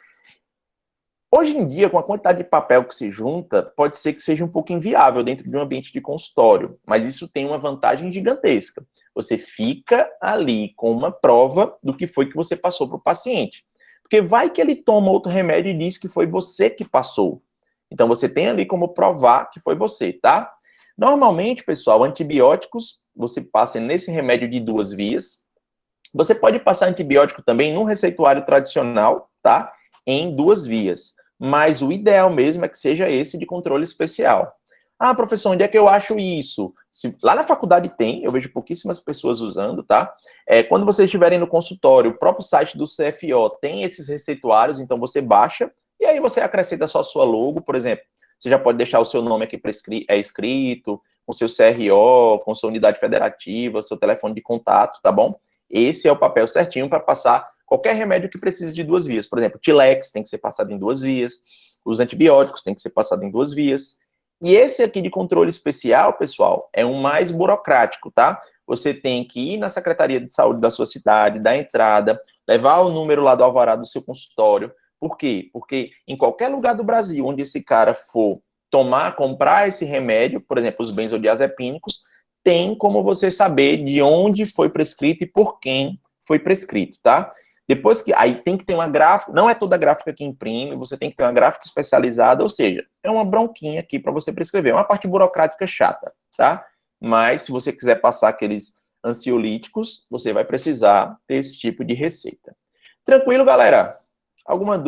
Hoje em dia, com a quantidade de papel que se junta, pode ser que seja um pouco inviável dentro de um ambiente de consultório, mas isso tem uma vantagem gigantesca. Você fica ali com uma prova do que foi que você passou para o paciente. Porque vai que ele toma outro remédio e diz que foi você que passou. Então, você tem ali como provar que foi você, tá? Normalmente, pessoal, antibióticos, você passa nesse remédio de 2 vias. Você pode passar antibiótico também num receituário tradicional, tá? Em 2 vias. Mas o ideal mesmo é que seja esse de controle especial. Ah, professor, onde é que eu acho isso? Lá na faculdade tem, eu vejo pouquíssimas pessoas usando, tá? Quando vocês estiverem no consultório, o próprio site do CFO tem esses receituários, então você baixa, e aí você acrescenta só a sua logo, por exemplo, você já pode deixar o seu nome aqui escrito, com seu CRO, com sua unidade federativa, seu telefone de contato, tá bom? Esse é o papel certinho para passar qualquer remédio que precise de 2 vias. Por exemplo, Tilex tem que ser passado em 2 vias, os antibióticos tem que ser passado em 2 vias. E esse aqui de controle especial, pessoal, é um mais burocrático, tá? Você tem que ir na Secretaria de Saúde da sua cidade, dar entrada, levar o número lá do alvará do seu consultório. Por quê? Porque em qualquer lugar do Brasil onde esse cara for comprar esse remédio, por exemplo, os benzodiazepínicos, tem como você saber de onde foi prescrito e por quem foi prescrito, tá? Depois que, aí tem que ter uma gráfica, não é toda gráfica que imprime, você tem que ter uma gráfica especializada, ou seja, é uma bronquinha aqui para você prescrever, é uma parte burocrática chata, tá? Mas se você quiser passar aqueles ansiolíticos, você vai precisar ter esse tipo de receita. Tranquilo, galera? Alguma dúvida?